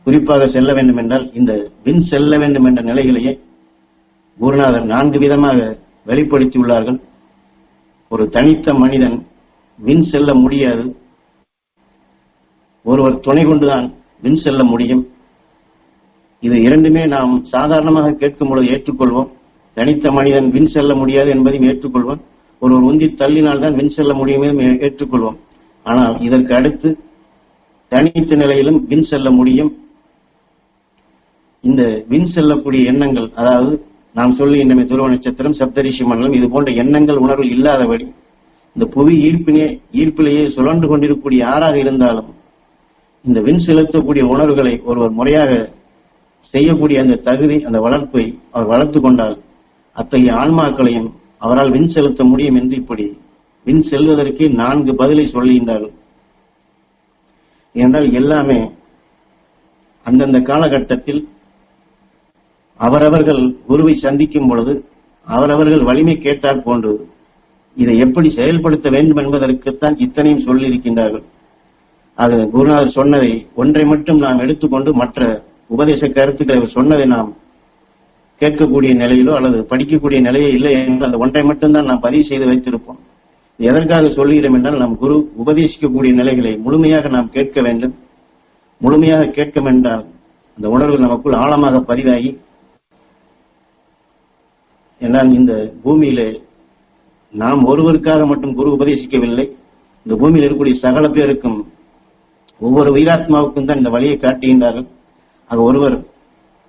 குறிப்பாக செல்ல வேண்டும் என்றால் இந்த விண் செல்ல வேண்டும் என்ற நிலைகளையே குருநாதர் 4 விதமாக வெளிப்படுத்தியுள்ளார்கள். ஒரு தனித்த மனிதன் விண் செல்ல முடியாது, ஒருவர் துணை கொண்டுதான் விண் செல்ல முடியும். இது இரண்டுமே நாம் சாதாரணமாக கேட்கும் பொழுது ஏற்றுக்கொள்வோம். தனித்த மனிதன் விண் செல்ல முடியாது என்பதையும் ஏற்றுக்கொள்வோம். ஒருவர் உந்தி தள்ளினால்தான் விண் செல்ல முடியும் ஏற்றுக்கொள்வோம். ஆனால் இதற்கு அடுத்து தனித்த நிலையிலும் விண் செல்ல முடியும். இந்த விண் செல்லக்கூடிய எண்ணங்கள், அதாவது நாம் சொல்லுகின்ற துருவ நட்சத்திரம், சப்தரிஷி மண்டலம், இது போன்ற எண்ணங்கள் உணர்வு இல்லாதபடி இந்த புவி ஈர்ப்பிலேயே சுழன்று கொண்டிருக்கக்கூடிய யாராக இருந்தாலும் இந்த விண் செலுத்தக்கூடிய உணர்வுகளை ஒருவர் முறையாக செய்யக்கூடிய அந்த தகுதி, அந்த வளர்ப்பை அவர் வளர்த்து கொண்டால் அத்தகைய ஆன்மாக்களையும் அவரால் விண் செலுத்த முடியும் என்று இப்படி விண் செல்வதற்கே 4 பதிலை சொல்லுகின்றார்கள். என்றால் எல்லாமே அந்தந்த காலகட்டத்தில் அவரவர்கள் குருவை சந்திக்கும் பொழுது அவரவர்கள் வலிமை கேட்டார் போன்று இதை எப்படி செயல்படுத்த வேண்டும் என்பதற்குத்தான் இத்தனையும் சொல்லியிருக்கின்றார்கள். அது குருநாதர் சொன்னதை ஒன்றை மட்டும் நாம் எடுத்துக்கொண்டு மற்ற உபதேச கருத்துக்களை சொன்னதை நாம் கேட்கக்கூடிய நிலையிலோ அல்லது படிக்கக்கூடிய நிலையோ இல்லை என்று அந்த ஒன்றை மட்டும்தான் நாம் பதிவு செய்து வைத்திருப்போம். எதற்காக சொல்லுகிறோம் என்றால் நம் குரு உபதேசிக்கக்கூடிய நிலைகளை முழுமையாக நாம் கேட்க வேண்டும். முழுமையாக கேட்கும் என்றால் அந்த உணர்வு நமக்குள் ஆழமாக பதிவாகி, என்றால் இந்த பூமியிலே நாம் ஒருவருக்காக மட்டும் குரு உபதேசிக்கவில்லை, இந்த பூமியில் இருக்கக்கூடிய சகல பேருக்கும் ஒவ்வொரு உயிராத்மாவுக்கும் தான் இந்த வழியை காட்டுகின்றார்கள். ஆக ஒருவர்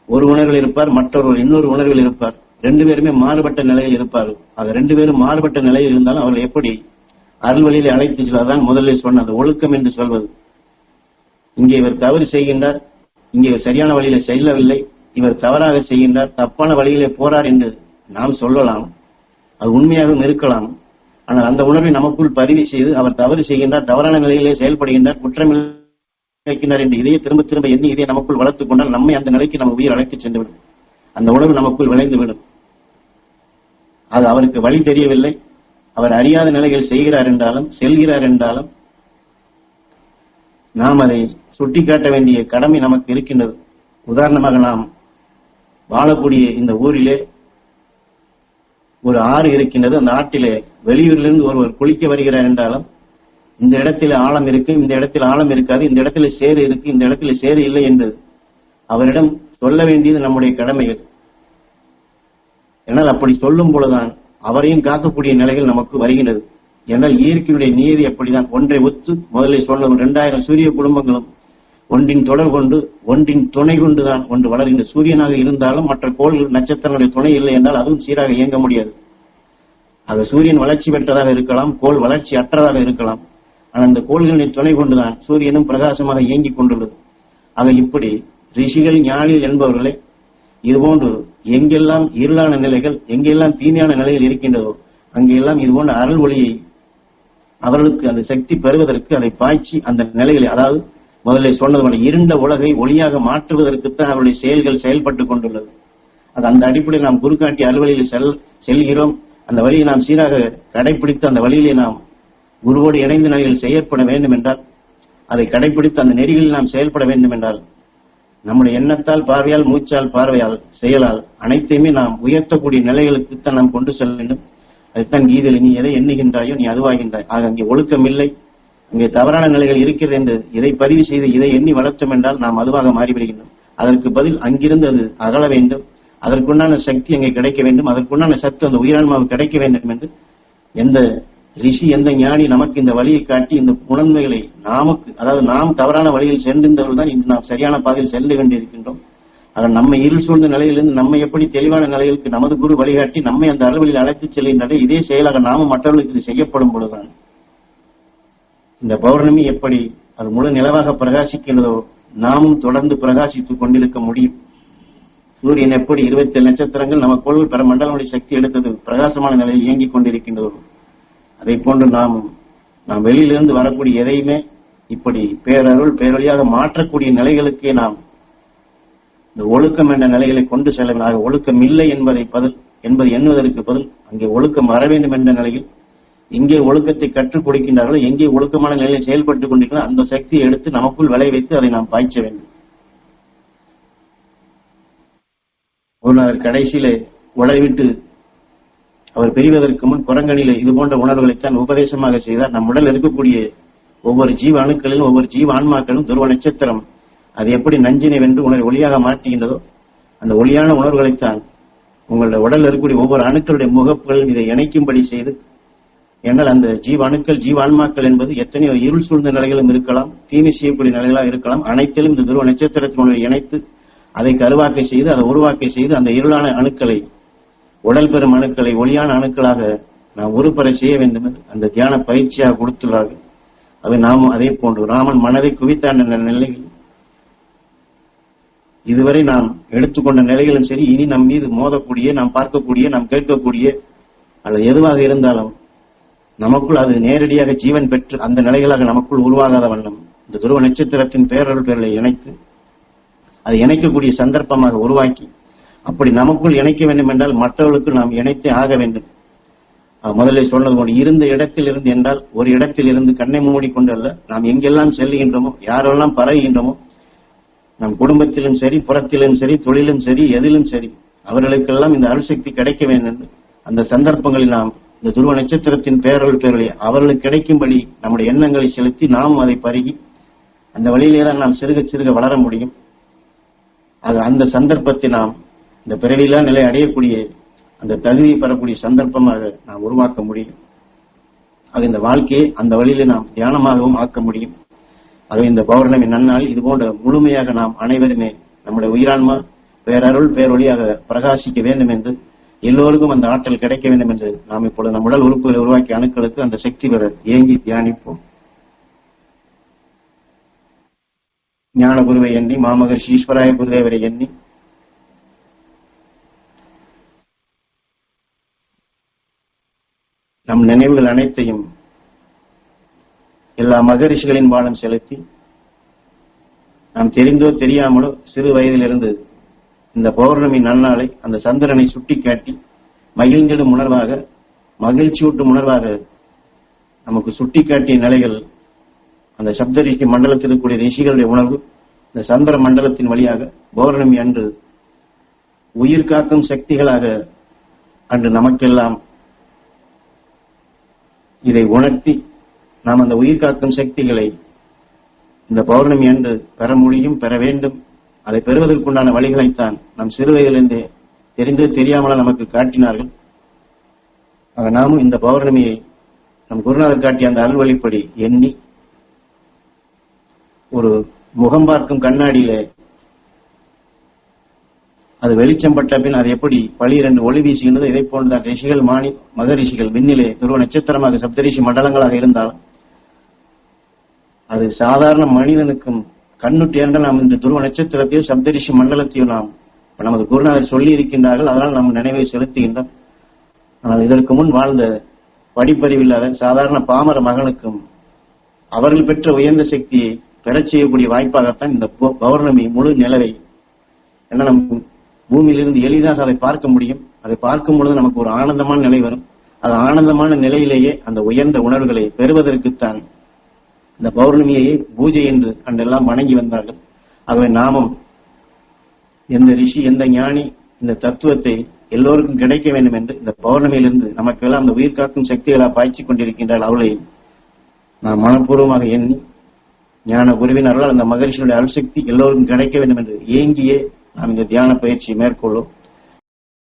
ஒரு உணர்வில் இருப்பார், மற்றொருவர் இன்னொரு உணர்வில் இருப்பார். 2 பேருமே மாறுபட்ட நிலையில் இருப்பார்கள். ஆக 2 பேரும் மாறுபட்ட நிலையில் இருந்தாலும் அவர்கள் எப்படி அருள் வழியிலே அழைத்து செல்வதுதான் முதலில் சொன்ன அந்த ஒழுக்கம் என்று சொல்வது. இங்கே இவர் தவறு செய்கின்றார், இங்கே இவர் சரியான வழியில செல்லவில்லை, இவர் தவறாக செய்கின்றார், தப்பான வழியிலே போறார் என்று நாம் சொல்லலாம். அது உண்மையாகவும் இருக்கலாம். ஆனால் அந்த உணர்வை நமக்குள் பதிவு செய்து அவர் தவறு செய்கின்றார், தவறான நிலையிலே செயல்படுகின்றார், குற்றமில்லைக்கின்றார் என்று இதையே திரும்ப திரும்ப எண்ணி இதை நமக்குள் வளர்த்துக் கொண்டால் நம்மை அந்த நிலைக்கு நம்ம உயிர் அழைத்து சென்றுவிடும். அந்த உணர்வு நமக்குள் விளைந்துவிடும். அது அவருக்கு வழி தெரியவில்லை, அவர் அறியாத நிலைகள் செய்கிறார் என்றாலும் செல்கிறார் என்றாலும் நாம் அதை சுட்டிக்காட்ட வேண்டிய கடமை நமக்கு இருக்கின்றது. உதாரணமாக நாம் வாழக்கூடிய இந்த ஊரிலே ஒரு ஆறு இருக்கின்றது. அந்த ஆற்றிலே வெளியூரிலிருந்து ஒருவர் குளிக்க வருகிறார் என்றாலும் இந்த இடத்தில் ஆழம் இருக்கு, இந்த இடத்தில் ஆழம் இருக்காது, இந்த இடத்துல சேறு இருக்கு, இந்த இடத்துல சேறு இல்லை என்று அவரிடம் சொல்ல வேண்டியது நம்முடைய கடமைகள். ஏனால் அப்படி சொல்லும் பொழுதுதான் அவரையும் காக்கக்கூடிய நிலைகள் நமக்கு வருகின்றது. ஏனால் இயற்கையுடைய நியதி அப்படிதான். ஒன்றை ஒத்து முதலில் சொல்ல 2000 சூரிய குடும்பங்களும் ஒன்றின் தொடர் கொண்டு ஒன்றின் துணை கொண்டுதான் ஒன்று வளர்கின்ற. சூரியனாக இருந்தாலும் மற்ற கோள்கள் நட்சத்திரங்களுடைய துணை இல்லை என்றால் அதுவும் சீராக இயங்க முடியாது. அது சூரியன் வளர்ச்சி பெற்றதாக இருக்கலாம், கோள் வளர்ச்சி அற்றதாக இருக்கலாம். ஆனால் அந்த கோள்களின் துணை கொண்டுதான் சூரியனும் பிரகாசமாக இயங்கிக் கொண்டுள்ளது. ஆக இப்படி ரிஷிகள் ஞானிகள் என்பவர்களே இதுபோன்று எங்கெல்லாம் இருளான நிலைகள், எங்கெல்லாம் தீமையான நிலைகள் இருக்கின்றதோ அங்கெல்லாம் இதுபோன்ற அருள் ஒளியை அவர்களுக்கு அந்த சக்தி பெறுவதற்கு அதை பாய்ச்சி அந்த நிலைகளை, அதாவது முதலில் சொன்னது போல இருண்ட உலகை ஒளியாக மாற்றுவதற்குத்தான் அவருடைய செயல்கள் செயல்பட்டுக் கொண்டுள்ளது. அது அந்த அடிப்படையில் நாம் குருக்காட்டி அலுவலில் செல்கிறோம். அந்த வழியை நாம் சீராக கடைபிடித்து அந்த வழியிலே நாம் குருவோடு இணைந்த நிலையில் செயற்பட வேண்டும் என்றால், அதை கடைபிடித்து அந்த நெறிகளில் நாம் செயல்பட வேண்டும் என்றால் நம்முடைய எண்ணத்தால், பார்வையால், மூச்சால், பார்வையால், செயலால் அனைத்தையுமே நாம் உயர்த்தக்கூடிய நிலைகளுக்குத்தான் நாம் கொண்டு செல்ல வேண்டும். அதுதான் கீதையில் நீ எதை எண்ணுகின்றாயோ நீ அதுவாகின்றாய். ஆக அங்கே ஒழுக்கம் இல்லை, அங்கே தவறான நிலைகள் இருக்கிறது என்று இதை பதிவு செய்து இதை எண்ணி வளர்த்தோம் என்றால் நாம் அதுவாக மாறிவிடுகின்றோம். அதற்கு பதில் அங்கிருந்து அது அகல வேண்டும், அதற்குண்டான சக்தி அங்கே கிடைக்க வேண்டும், அதற்குண்டான சத்து அந்த உயிரான்மாவுக்கு கிடைக்க வேண்டும் என்று எந்த ரிஷி, எந்த ஞானி நமக்கு இந்த வழியை காட்டி இந்த உணர்வுகளை நமக்கு, அதாவது நாம் தவறான வழியில் சென்றிருந்தவர்கள் தான் இன்று நாம் சரியான பாதையில் செல்ல வேண்டியிருக்கின்றோம். அதனால் நம்ம இருள் சூழ்ந்த நிலையிலிருந்து நம்மை எப்படி தெளிவான நிலைகளுக்கு நமது குரு வழிகாட்டி நம்மை அந்த அளவில் அழைத்துச் செல்கின்றன. இதே செயலாக நாமும் மற்றவர்களுக்கு இது செய்யப்படும் பொழுதுதான் இந்த பௌர்ணமி எப்படி அது முழு நிலவாக பிரகாசிக்கின்றதோ நாமும் தொடர்ந்து பிரகாசித்துக் கொண்டிருக்க முடியும். சூரியன் எப்படி 27 நட்சத்திரங்கள் நமக்குள் பிற மண்டலங்களுடைய சக்தி எடுத்தது பிரகாசமான நிலையில் இயங்கிக் கொண்டிருக்கின்றதோ அதை போன்று நாம் வெளியிலிருந்து வரக்கூடிய எதையுமே இப்படி பேரருள் பேரொழியாக மாற்றக்கூடிய நிலைகளுக்கே நாம் இந்த ஒழுக்கம் என்ற நிலைகளை கொண்டு செல்ல. ஒழுக்கம் இல்லை என்பதை எண்ணுவதற்கு பதில் அங்கே ஒழுக்கம் வர வேண்டும் என்ற நிலையில் எங்கே ஒழுக்கத்தை கற்றுக் கொடுக்கின்றார்களோ, எங்கே ஒழுக்கமான நிலையில் செயல்பட்டுக் கொண்டிருக்கிறோம், அந்த சக்தியை எடுத்து நமக்குள் விளைவித்து அதை நாம் பாய்ச்ச வேண்டும். குருநாதர் கடைசியிலே உழைவிட்டு அவர் பிரிவதற்கு முன் குரங்கணியிலே இது போன்ற உணர்வுகளைத்தான் உபதேசமாக செய்தார். நம் உடல் இருக்கக்கூடிய ஒவ்வொரு ஜீவ அணுக்களிலும் ஒவ்வொரு ஜீவ ஆன்மாக்களும் துருவ நட்சத்திரம் அது எப்படி நஞ்சினை வென்று உணர்வு ஒளியாக மாற்றுகின்றதோ, அந்த ஒளியான உணர்வுகளைத்தான் உங்களுடைய உடல் இருக்கக்கூடிய ஒவ்வொரு அணுக்களுடைய முகப்புகள் இதை இணைக்கும்படி செய்து, ஏனால் அந்த ஜீவ அணுக்கள் ஜீவ ஆன்மாக்கள் என்பது எத்தனையோ இருள் சூழ்ந்த நிலைகளும் இருக்கலாம், தீமை செய்யக்கூடிய நிலைகளாக இருக்கலாம். அனைத்திலும் இந்த துருவ நட்சத்திரத்தினுடைய இணைத்து அதை கருவாக்கை செய்து அதை உருவாக்கை செய்து அந்த இருளான அணுக்களை உடல் பெறும் அணுக்களை ஒளியான அணுக்களாக நாம் உருப்பெற செய்ய வேண்டும் என்று அந்த தியான பயிற்சியாக கொடுத்துள்ளார்கள். அவை நாமும் அதே போன்று ராமன் மனதை குவித்தான் என்ற நிலையில் இதுவரை நாம் எடுத்துக்கொண்ட நிலைகளும் சரி, இனி நம் மீது மோதக்கூடிய, நாம் பார்க்கக்கூடிய, நாம் கேட்கக்கூடிய அல்லது எதுவாக இருந்தாலும் நமக்குள் அது நேரடியாக ஜீவன் பெற்று அந்த நிலைகளாக நமக்குள் உருவாகாத வண்ணம் இந்த துருவ நட்சத்திரத்தின் பேரருள் பேர்களை இணைத்து அதை இணைக்கக்கூடிய சந்தர்ப்பமாக உருவாக்கி, அப்படி நமக்குள் இணைக்க வேண்டும் என்றால் மற்றவர்களுக்கு நாம் இணைத்தே ஆக வேண்டும். முதலில் சொன்னது போல இருந்த இடத்தில் இருந்து என்றால் ஒரு இடத்தில் இருந்து கண்ணை மூடிக்கொண்டு அல்ல, நாம் எங்கெல்லாம் செல்லுகின்றோமோ, யாரெல்லாம் பரவுகின்றோமோ, நம் குடும்பத்திலும் சரி, புறத்திலும் சரி, தொழிலும் சரி, எதிலும் சரி, அவர்களுக்கெல்லாம் இந்த அருள்சக்தி கிடைக்க வேண்டும். அந்த சந்தர்ப்பங்களில் நாம் இந்த துருவ நட்சத்திரத்தின் பேரருள் பேரொளி அவர்களுக்கு கிடைக்கும்படி நம்முடைய எண்ணங்களை செலுத்தி நாம் அதை பருகி அந்த வழியிலே தான் நாம் சிறுக சிறுக வளர முடியும். அந்த சந்தர்ப்பத்தை நாம் இந்த பிறவியிலா நிலை அடையக்கூடிய அந்த தகுதியை பெறக்கூடிய சந்தர்ப்பமாக நாம் உருவாக்க முடியும். அது இந்த வாழ்க்கையை அந்த வழியிலே நாம் தியானமாகவும் ஆக்க முடியும். ஆகவே இந்த பௌர்ணமி நன்னாள் இது போன்ற முழுமையாக நாம் அனைவருமே நம்முடைய உயிரான்மா பேரருள் பேரொழியாக பிரகாசிக்க வேண்டும் என்று, எல்லோருக்கும் அந்த ஆற்றல் கிடைக்க வேண்டும் என்று நாம் இப்பொழுது நம் உடல் உறுப்புகளை உருவாக்கிய அணுக்களுக்கு அந்த சக்தி பெற ஏங்கி தியானிப்போம். ஞான குருவை எண்ணி, மாமகர்ஷி ஈஸ்வராய குருதேவரை எண்ணி, நம் நினைவுகள் அனைத்தையும் எல்லா மகரிஷிகளின் பாடம் செலுத்தி, நாம் தெரிந்தோ தெரியாமலோ சிறு வயதிலிருந்து இந்த பௌர்ணமி நன்னாளை அந்த சந்திரனை சுட்டிக்காட்டி மகிழ்ந்திடும் உணர்வாக, மகிழ்ச்சியூட்டும் உணர்வாக நமக்கு சுட்டிக்காட்டிய நிலைகள் அந்த சப்த ரிஷி மண்டலத்தில் இருக்கக்கூடிய ரிஷிகளுடைய உணர்வு இந்த சந்திர மண்டலத்தின் வழியாக பௌர்ணமி அன்று உயிர் காக்கும் சக்திகளாக அன்று நமக்கெல்லாம் இதை உணர்த்தி நாம் அந்த உயிர் காக்கும் சக்திகளை இந்த பௌர்ணமி அன்று பெற முடியும், பெற வேண்டும். அதை பெறுவதற்குண்டான வழிகளைத்தான் நம் சிறுவயதிலிருந்தே தெரிந்தோ தெரியாமல நமக்கு காட்டினார்கள். ஆக நாமும் இந்த பௌர்ணமியை நம் குருநாதர் காட்டிய அந்த அருள்வழிப்படி எண்ணி ஒரு முகம் பார்க்கும் கண்ணாடியிலே அது வெளிச்சம் பட்ட பின் அது எப்படி பளிரென்று ஒளி வீசுகின்றது, இதை போன்றுதான் ரிஷிகள் மகரிஷிகள் விண்ணிலே துருவ நட்சத்திரமாக சப்தரிஷி மண்டலங்களாக இருந்தாலும் அது சாதாரண மனிதனுக்கும் கண்ணுட்டு என்றால் நாம் இந்த துருவ நட்சத்திரத்தையும் சப்தரிஷி மண்டலத்தையும் நாம் நமது குருநாதர் சொல்லி இருக்கின்றார்கள். அதனால் நாம் நினைவை செலுத்துகின்றோம். ஆனால் இதற்கு முன் வாழ்ந்த படிப்பறிவில்லாத சாதாரண பாமர மகனுக்கும் அவர்கள் பெற்ற உயர்ந்த சக்தியை பெறச் செய்யக்கூடிய வாய்ப்பாகத்தான் இந்த பௌர்ணமி முழு நிலவை, ஏன்னா நம் பூமியிலிருந்து எளிதாக அதை பார்க்க முடியும். அதை பார்க்கும் பொழுது நமக்கு ஒரு ஆனந்தமான நிலை வரும். அது ஆனந்தமான நிலையிலேயே அந்த உயர்ந்த உணர்வுகளை பெறுவதற்குத்தான் இந்த பௌர்ணமியை பூஜை என்று அன்றெல்லாம் வணங்கி வந்தார்கள். ஆகவே நாமும் எந்த ரிஷி எந்த ஞானி இந்த தத்துவத்தை எல்லோருக்கும் கிடைக்க வேண்டும் என்று இந்த பௌர்ணமியிலிருந்து நமக்கு எல்லாம் அந்த உயிர் காக்கும் சக்திகளாக பாய்ச்சிக் கொண்டிருக்கின்றால் அவளை நாம் மனப்பூர்வமாக எண்ணி ஞான குருவின் அருளால் அந்த மகரிஷியுடைய அருள்சக்தி எல்லோருக்கும் கிடைக்க வேண்டும் என்று ஏங்கியே நாம் இந்த தியான பயிற்சியை மேற்கொள்ளும்.